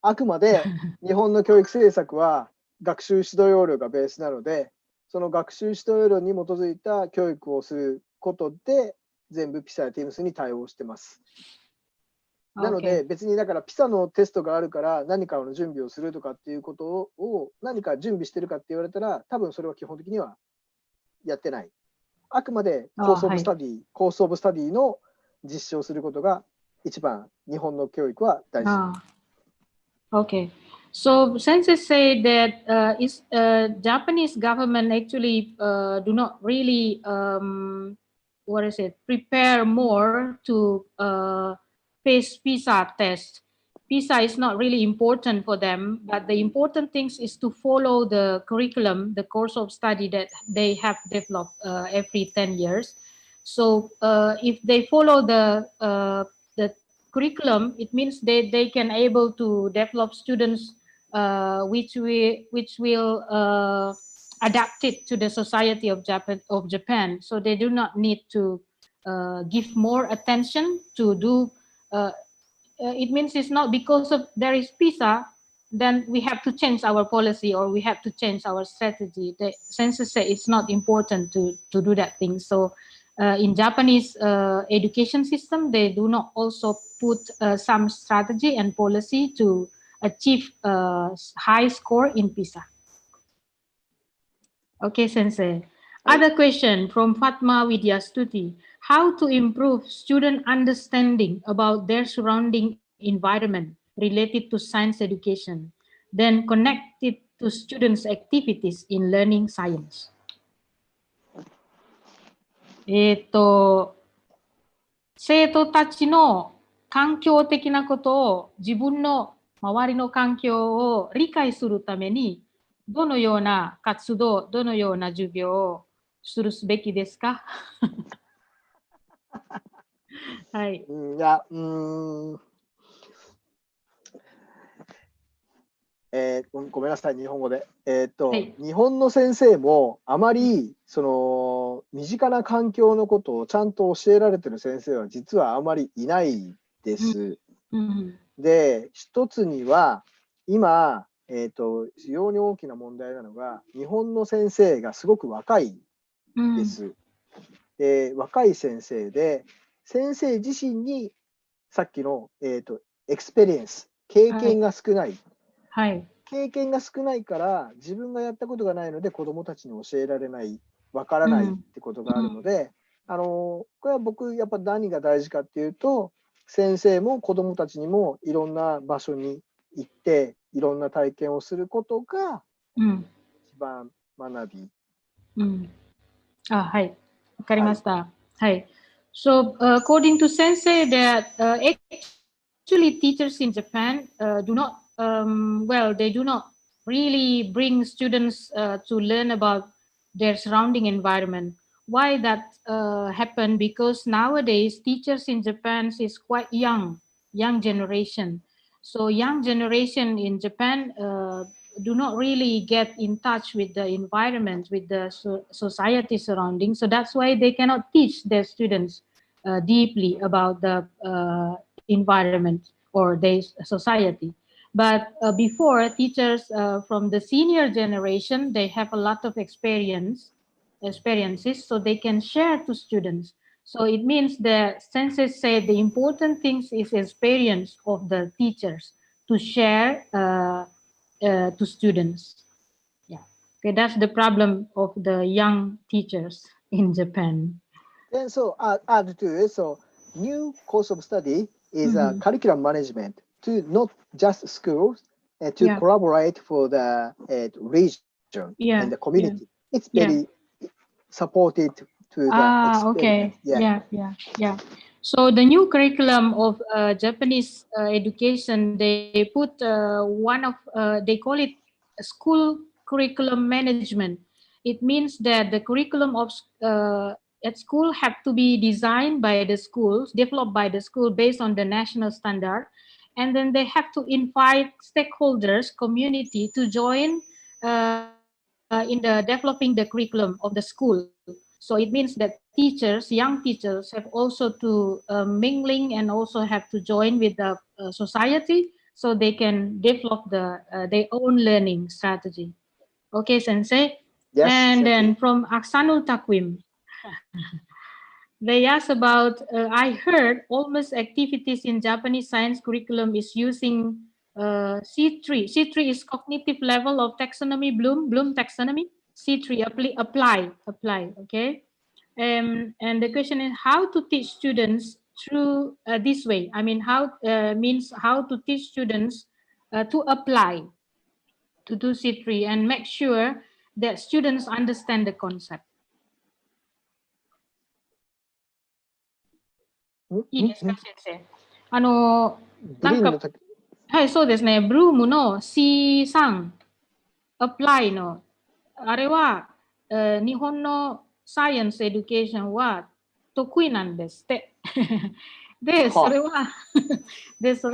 あくまで日本の教育政策は学習指導要領がベースなので、その学習指導要領に基づいた教育をすることで全部ピサやティムスに対応してます。なので別にだからピサのテストがあるから何かの準備をするとかっていうことを何か準備してるかって言われたら多分それは基本的にはやってない。あくまでコースオブスタディ、コースオブスタディの実施をすることが一番日本の教育は大事。Okay. So Sensei say that Japanese government actually do not really prepare more to face PISA test. PISA is not really important for them, but the important thing is to follow the curriculum, the course of study that they have developed every 10 years. So if they follow the curriculum, it means they can able to develop students which will adapt it to the society of Japan. So they do not need to give more attention to do. It means it's not because of there is PISA, then we have to change our policy or we have to change our strategy. The census say it's not important to do that thing. So in Japanese education system, they do not also put some strategy and policy to achieve high score in PISA. Okay, Sensei. Other question from Fatma Widyastuti. How to improve student understanding about their surrounding environment related to science education, then connect it to students' activities in learning science? 生徒たちの環境的なことを自分の周りの環境を理解するためにどのような活動、どのような授業をするべきですか？はい。いや、ごめんなさい、日本語で。はい、日本の先生もあまりその身近な環境のことをちゃんと教えられてる先生は実はあまりいないです。で、一つには今、非常に大きな問題なのが日本の先生がすごく若いです。で、若い先生で先生自身にさっきの、エクスペリエンス、経験が少ない。はい、経験が少ないから自分がやったことがないので子どもたちに教えられない、わからないってことがあるので、これは僕やっぱ何が大事かっていうと、先生も子どもたちにもいろんな場所に行っていろんな体験をすることが一番学び。はい、わかりました。はい。So according to Sensei that actually teachers in Japan do not they do not really bring students to learn about their surrounding environment. Why that happen? Because nowadays teachers in Japan is quite young generation. So young generation in Japan do not really get in touch with the environment, with the society surrounding. So that's why they cannot teach their students deeply about the environment or their society. But before, teachers from the senior generation, they have a lot of experiences, so they can share to students. So it means the Sensei said the important things is experience of the teachers to share to students. Yeah, okay, that's the problem of the young teachers in Japan. And so add to it, so new course of study is curriculum management to not just schools to collaborate for the region and the community. It's very supported to the experiment. Okay. So the new curriculum of Japanese education, they put one of they call it school curriculum management. It means that the curriculum of at school have to be designed by the schools, developed by the school based on the national standard, and then they have to invite stakeholders, community to join in the developing the curriculum of the school. So it means that teachers, young teachers, have also to mingling and also have to join with the society so they can develop their own learning strategy. Okay, Sensei. Yes, and then from Aksanul Takwim, they asked about, I heard almost activities in Japanese science curriculum is using C3. C3 is cognitive level of taxonomy, Bloom taxonomy. C3, apply, okay? And the question is how to teach students through this way. I mean, how means how to teach students to apply to do C3 and make sure that students understand the concept. いいですか、先生。なんか、はい、そうですね。ブルームの C3 apply の、あれは、日本のサイエンスエデュケーションは得意なんですって。で、それ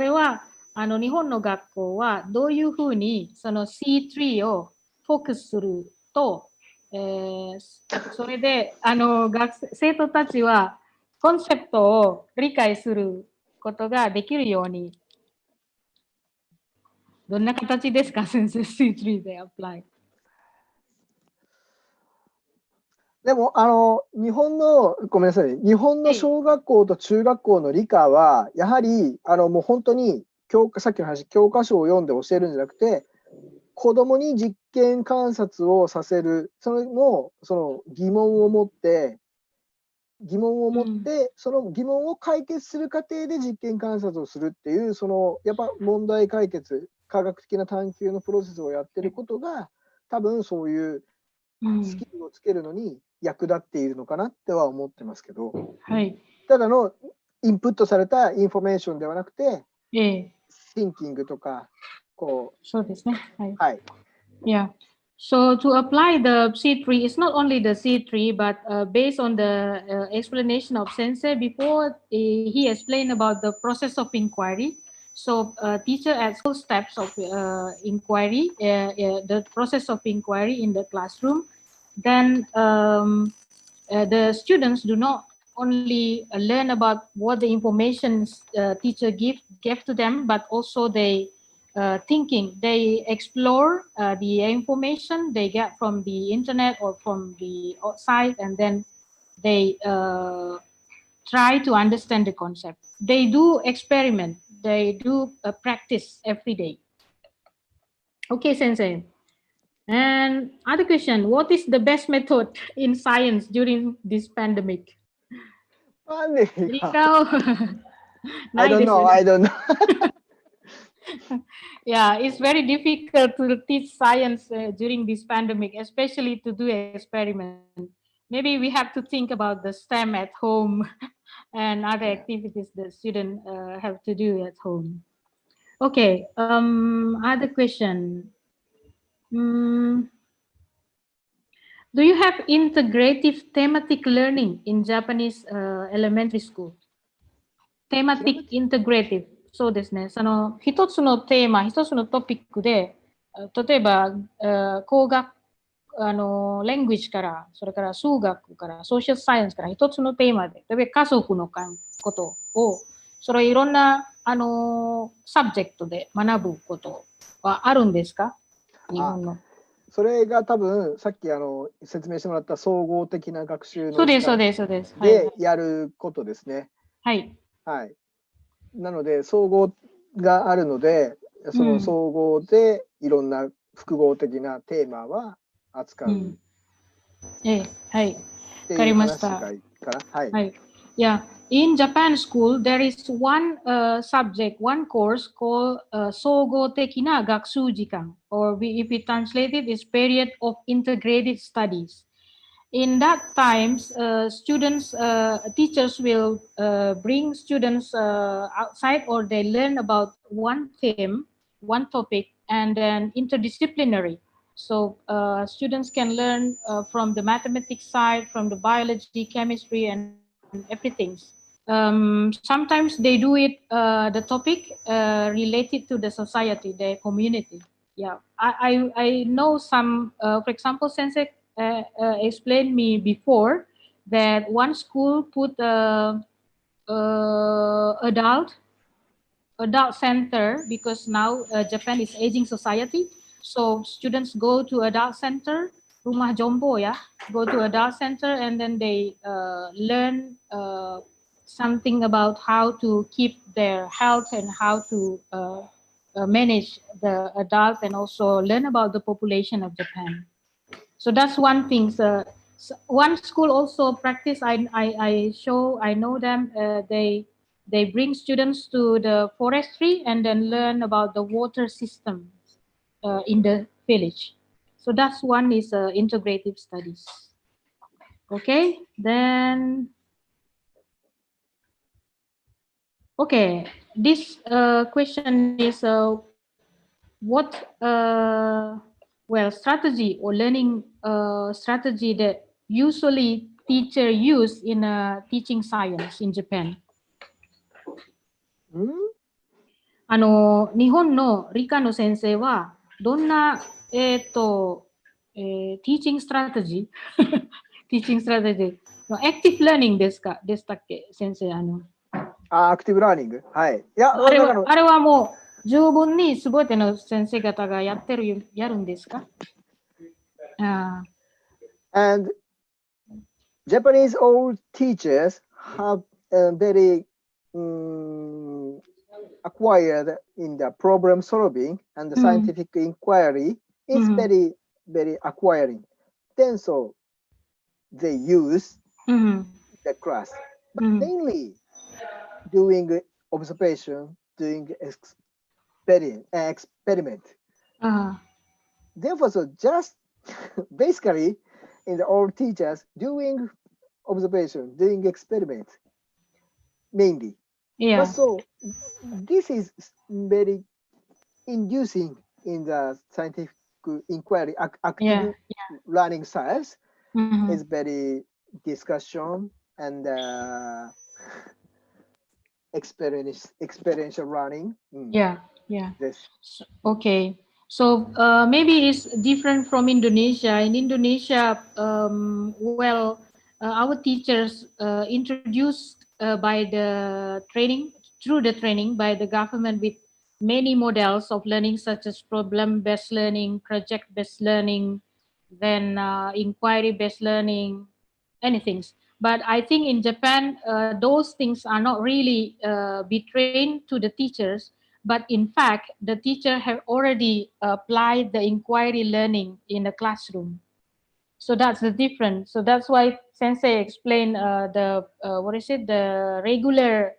は、日本の学校はどういうふうにその C3 をフォーカスすると、それで生徒たちはコンセプトを理解することができるように、どんな形ですか、先生、C3 でアプライ。でも、日本の、ごめんなさい、日本の小学校と中学校の理科は、やはり、もう本当に、さっきの話、教科書を読んで教えるんじゃなくて、子供に実験観察をさせる、それも、その疑問を持って、その疑問を解決する過程で実験観察をするっていう、その、やっぱ問題解決、科学的な探究のプロセスをやってることが、多分そういうスキルをつけるのに役立っているのかなっては思ってますけど、はい、ただのインプットされたインフォメーションではなくて、シンキングとか、こう。そうですね。はい。はい。Yeah. So to apply the C3, it's not only the C3, but based on the explanation of Sensei before, he explained about the process of inquiry. So teacher at school steps of inquiry, the process of inquiry in the classroom. Then the students do not only learn about what the information teacher gave to them, but also they thinking. They explore the information they get from the internet or from the outside, and then they try to understand the concept. They do experiment. They do practice every day. Okay, Sensei. And other question, what is the best method in science during this pandemic? I don't know. Yeah, it's very difficult to teach science during this pandemic, especially to do experiment. Maybe we have to think about the STEM at home and other activities the student have to do at home. Okay, other question. Do you have integrative thematic learning in Japanese elementary school? Thematic integrative. そうですね。その一つのテーマ、一つのトピックで、例えば、工学、レングイッジから、それから数学から、ソーシャルサイエンスから一つのテーマで、例えば家族のことを、それいろんな、サブジェクトで学ぶことはあるんですか？日本の。それが多分さっき説明してもらった総合的な学習のでやることですね。はい。はい。なので総合があるので、その総合でいろんな複合的なテーマは扱う。はい。わかりました。はい。Yeah. In Japan school, there is one subject, one course called 総合的な学習時間, or if we translate it, is period of integrated studies. In that times, teachers will bring students outside, or they learn about one theme, one topic, and then interdisciplinary. So students can learn from the mathematics side, from the biology, chemistry, and everything. Sometimes they do it, the topic related to the society, the community. Yeah, I know some, for example, Sensei explained me before that one school put adult center, because now Japan is aging society. So students go to adult center, rumah jombo ya, go to adult center, and then they learn something about how to keep their health and how to manage the adult, and also learn about the population of Japan. So that's one thing. So one school also practice. I know them. They bring students to the forestry and then learn about the water system in the village. So that's one is integrative studies. Okay, then okay, this question is what well strategy or learning strategy that usually teacher use in teaching science in Japan. うん日本の理科の先生はどんなteaching strategy teaching strategy の active learning でしたっけ先生アクティブラーニングはい。いや、あれだから、はあれはもう十分にすべての先生方がやるんですかand Japanese old teachers have very acquired in the problem solving and the scientific inquiry is very, very acquiring. Then so they use the class, but mainly doing observation, doing experiment. Therefore, so just basically in the old teachers doing observation, doing experiment mainly. Yeah. But so this is very inducing in the scientific inquiry, active learning science is very discussion and experiential learning. Yeah. This. Okay. So maybe it's different from Indonesia. In Indonesia, well, our teachers introduced by the training, through the training by the government with many models of learning such as problem-based learning, project-based learning, then inquiry-based learning, anything. But I think in Japan, those things are not really be trained to the teachers, but in fact, the teacher have already applied the inquiry learning in the classroom. So that's the difference. So that's why Sensei explained the regular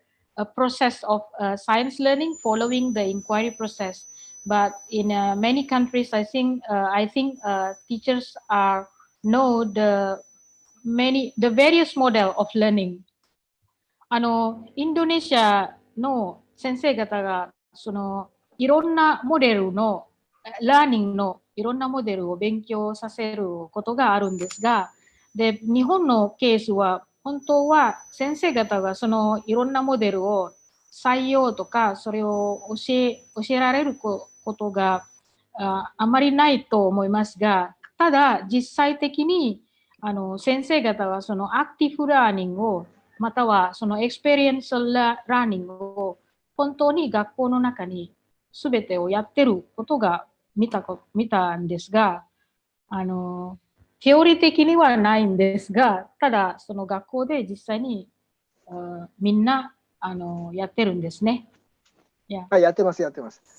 process of science learning following the inquiry process. But in many countries, I think teachers are know the various model of learning. インドネシアの先生方がいろんなモデルのラーニングのいろんなモデルを勉強させることがあるんですが、で日本のケースは本当は先生方がいろんなモデルを採用とかそれを教えられることがあまりないと思いますが、ただ実際的に先生方はアクティブラーニングをまたはエクスペリエンシャルラーニングを本当に学校の中に全てをやってることが見たんですが、テオリー的にはないんですが、ただ学校で実際にみんなやってるんですね。やってます。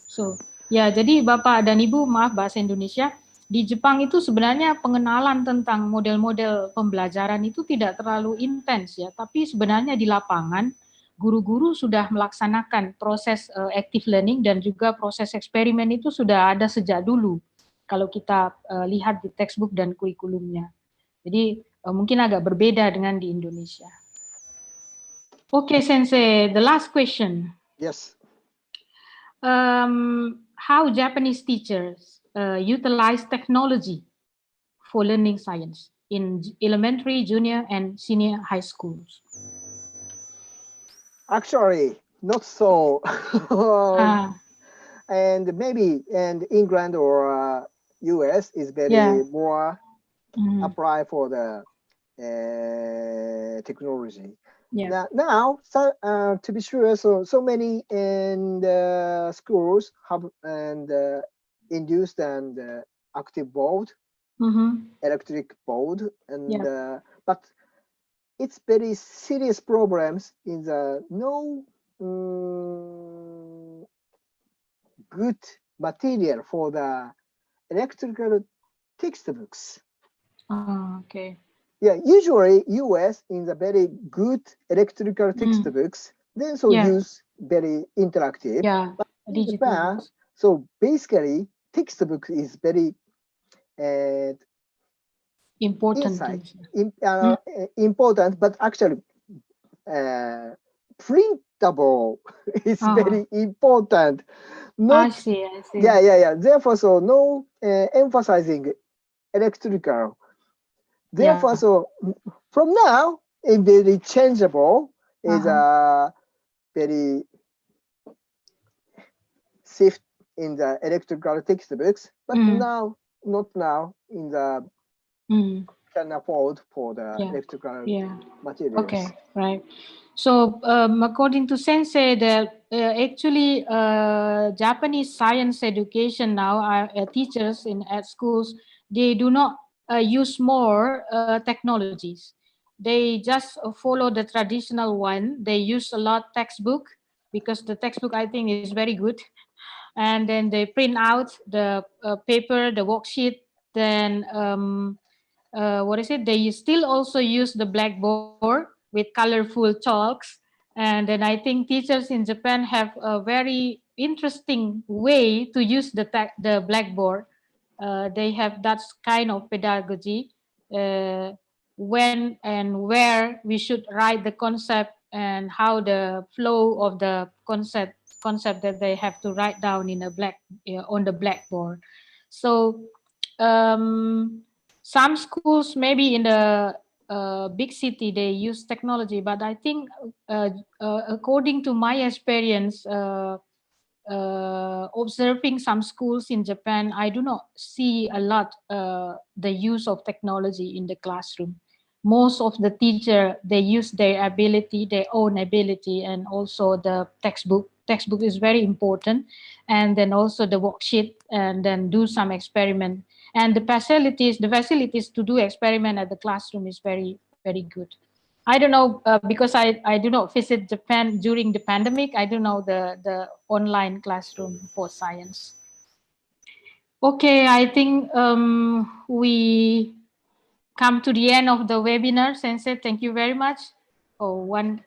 So, ya, jadi Bapak dan Ibu, maaf bahasa Indonesia, di Jepang itu sebenarnya pengenalan tentang model-model pembelajaran itu tidak terlalu intens ya, tapi sebenarnya di lapangan guru-guru sudah melaksanakan proses active learning dan juga proses eksperimen itu sudah ada sejak dulu kalau kita lihat di textbook dan kurikulumnya. Jadi mungkin agak berbeda dengan di Indonesia. Okay, Sensei, the last question. Yes. How Japanese teachers utilize technology for learning science in elementary, junior, and senior high schools? Actually, not so. And maybe in England or US is very more apply for the technology. Yeah. Now, to be sure, so many in the schools have and induced and active board, electric board, and but it's very serious problems in the no good material for the electrical textbooks. Okay. yeah, usually US in the very good electrical textbooks, they also Yeah. use very interactive. Yeah. But in Digital Japan, books. so basically textbook is very uh, Important insight, things. important, but actually printable is Uh-huh. very important. I Not, see. I yeah, see. yeah, yeah. Therefore, so no emphasizing electrical. Therefore, Yeah. so from now, it very changeable is Uh-huh. a very safe in the electrical textbooks, but Mm. now, not now in the Mm. can afford for the Yeah. electrical Yeah. materials. Okay. Right. So, according to Sensei, actually Japanese science education now are teachers in at schools. They do not use more technologies. They just follow the traditional one. They use a lot textbook because the textbook I think is very good, and then they print out the paper, the worksheet. Then what is it? They still also use the blackboard with colorful chalks. And then I think teachers in Japan have a very interesting way to use the blackboard. They have that kind of pedagogy, uh, when and where we should write the concept and how the flow of the concept that they have to write down in a on the blackboard. So some schools maybe in the big city they use technology, but I think according to my experience, observing some schools in Japan, I do not see a lot the use of technology in the classroom. Most of the teacher they use their ability, their own ability, and also the textbook. Textbook is very important, and then also the worksheet, and then do some experiment. And the facilities to do experiment at the classroom is very very good. I don't know because I do not visit Japan during the pandemic. I don't know the online classroom for science. Okay, I think we come to the end of the webinar. Sensei, thank you very much. Oh, one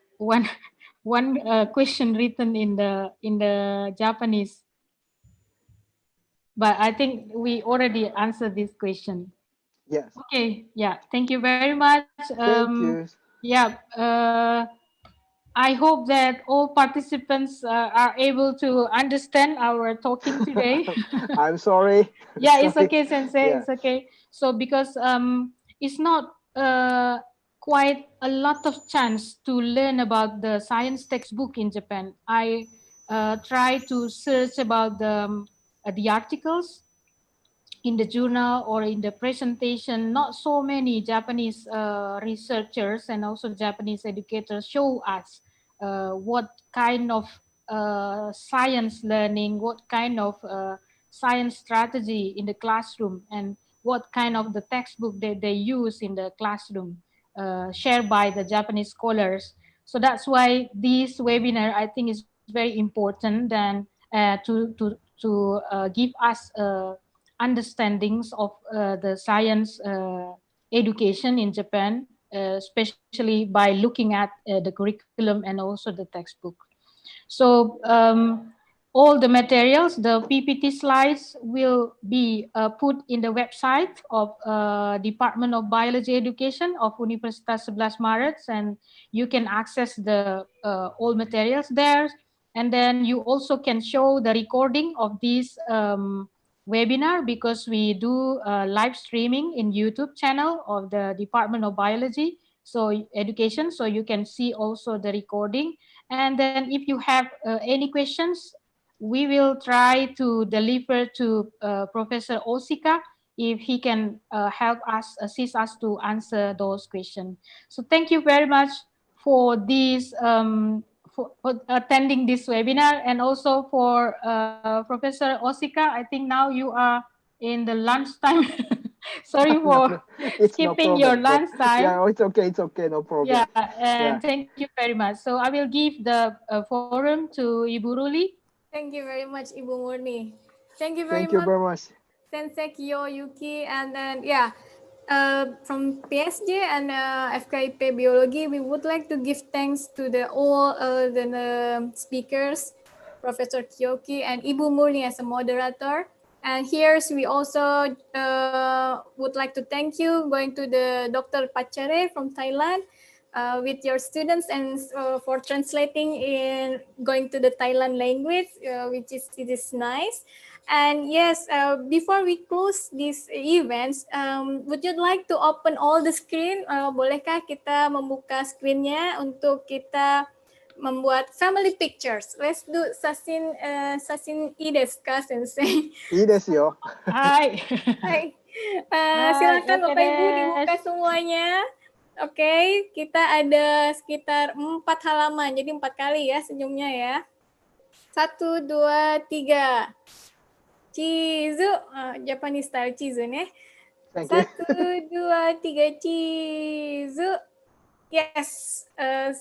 one question written in the Japanese, but I think we already answered this question. Yes. Okay, yeah, thank you very much. Thank you. Yeah, I hope that all participants are able to understand our talking today. I'm sorry. Yeah, it's Sorry. okay, Sensei. Yeah. It's okay. So because it's not quite a lot of chance to learn about the science textbook in Japan. I try to search about the articles in the journal or in the presentation. Not so many Japanese researchers and also Japanese educators show us what kind of science learning, what kind of science strategy in the classroom, and what kind of the textbook that they use in the classroom, shared by the Japanese scholars. So that's why this webinar I think is very important then to give us understandings of the science education in Japan, especially by looking at the curriculum and also the textbook. So all the materials, the PPT slides will be put in the website of Department of Biology Education of Universitas Sebelas Maret, and you can access the all materials there. And then you also can show the recording of this webinar because we do live streaming in YouTube channel of the Department of Biology so education, so you can see also the recording. And then if you have any questions, we will try to deliver to Professor Ohshika if he can help us, assist us to answer those questions. So thank you very much for this, for attending this webinar, and also for Professor Ohshika. I think now you are in the lunchtime. Sorry No, for no, it's no skipping your problem. No, lunchtime. yeah, it's okay. It's okay. No Yeah, problem. and Yeah. thank you very much. So I will give the forum to Ibu Ruli. Thank you very much, Ibu Murni. Thank you very Thank you much, very much. Sensei Kiyoyuki. And then, yeah, from PSG and FKIP Biology, we would like to give thanks to all the speakers, Professor Kiyoyuki and Ibu Murni as a moderator. And here we also would like to thank you going to the Dr. Pachare from Thailand with your students and for translating in going to the Thailand language, which is it is nice. And yes, before we close these events, would you like to open all the screen? Bolehkah kita membuka screennya untuk kita membuat family pictures? Let's do sasin sasin ii desu ka, Sensei? いいですよ。Hai. Hai. Hai, Silakan oke Bapak Ibu des. dibuka semuanya. Oke, kita ada sekitar 4 halaman, jadi 4 kali ya senyumnya ya. 1, 2, 3. Chizu, Japanese style chizu nih. Thank you. 1, 2, 3, chizu. Yes,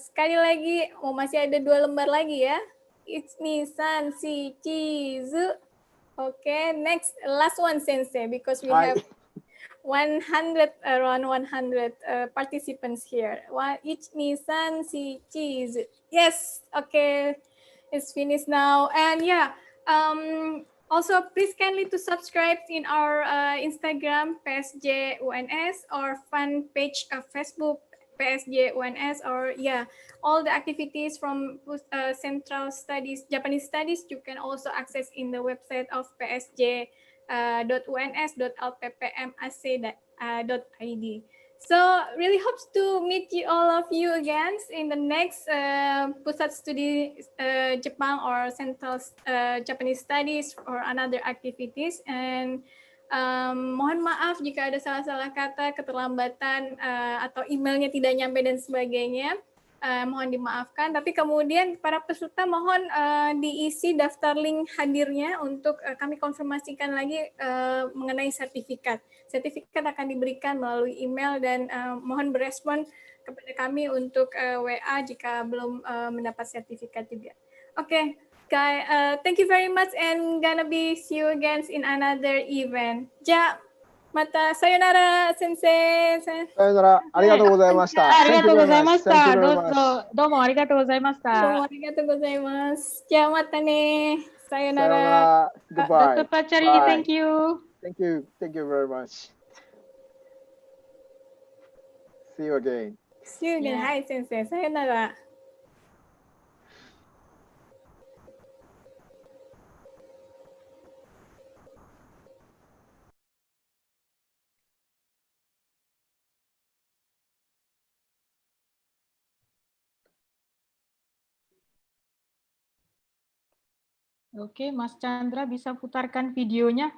sekali lagi, masih ada 2 lembar lagi ya. Ichi-san, si, chizu. Okay, next, last one, Sensei, because we Hi. have 100, around 100 participants here. Ichi-san, si, chizu. Yes, okay, it's finished now. And yeah, also, please kindly to subscribe in our Instagram, PSJ UNS, or fan page of Facebook, PSJ UNS, or yeah, all the activities from Central Studies, Japanese Studies, you can also access in the website of psj.uns.lppmac.id. So really hopes to meet you all of you again in the next Pusat Studi Jepang or Central Japanese Studies or another activities. And mohon maaf jika ada salah-salah kata, keterlambatan atau emailnya tidak nyampe dan sebagainya. Mohon dimaafkan, tapi kemudian para peserta mohon diisi daftar link hadirnya untuk kami konfirmasikan lagi mengenai sertifikat. Sertifikat akan diberikan melalui email dan mohon berespon kepada kami untuk WA jika belum mendapat sertifikat juga. Oke, guys, thank you very much and gonna be see you again in another event. Ja, mata sayonara, sensei. さよなら。ありがとうございました。ありが Thank と you う very ござい much. まし Thank you た。 very どう much. ぞ、どうもありがとうございましどうもた。ありがとうございます。じゃあまたね。さよさよななら。ら。Goodbye. Dr. Pachari, Bye. thank you. Thank you. Thank you very much. See you again. See you again. Yeah. はい、先生。さよなら。Oke, Mas Chandra bisa putarkan videonya.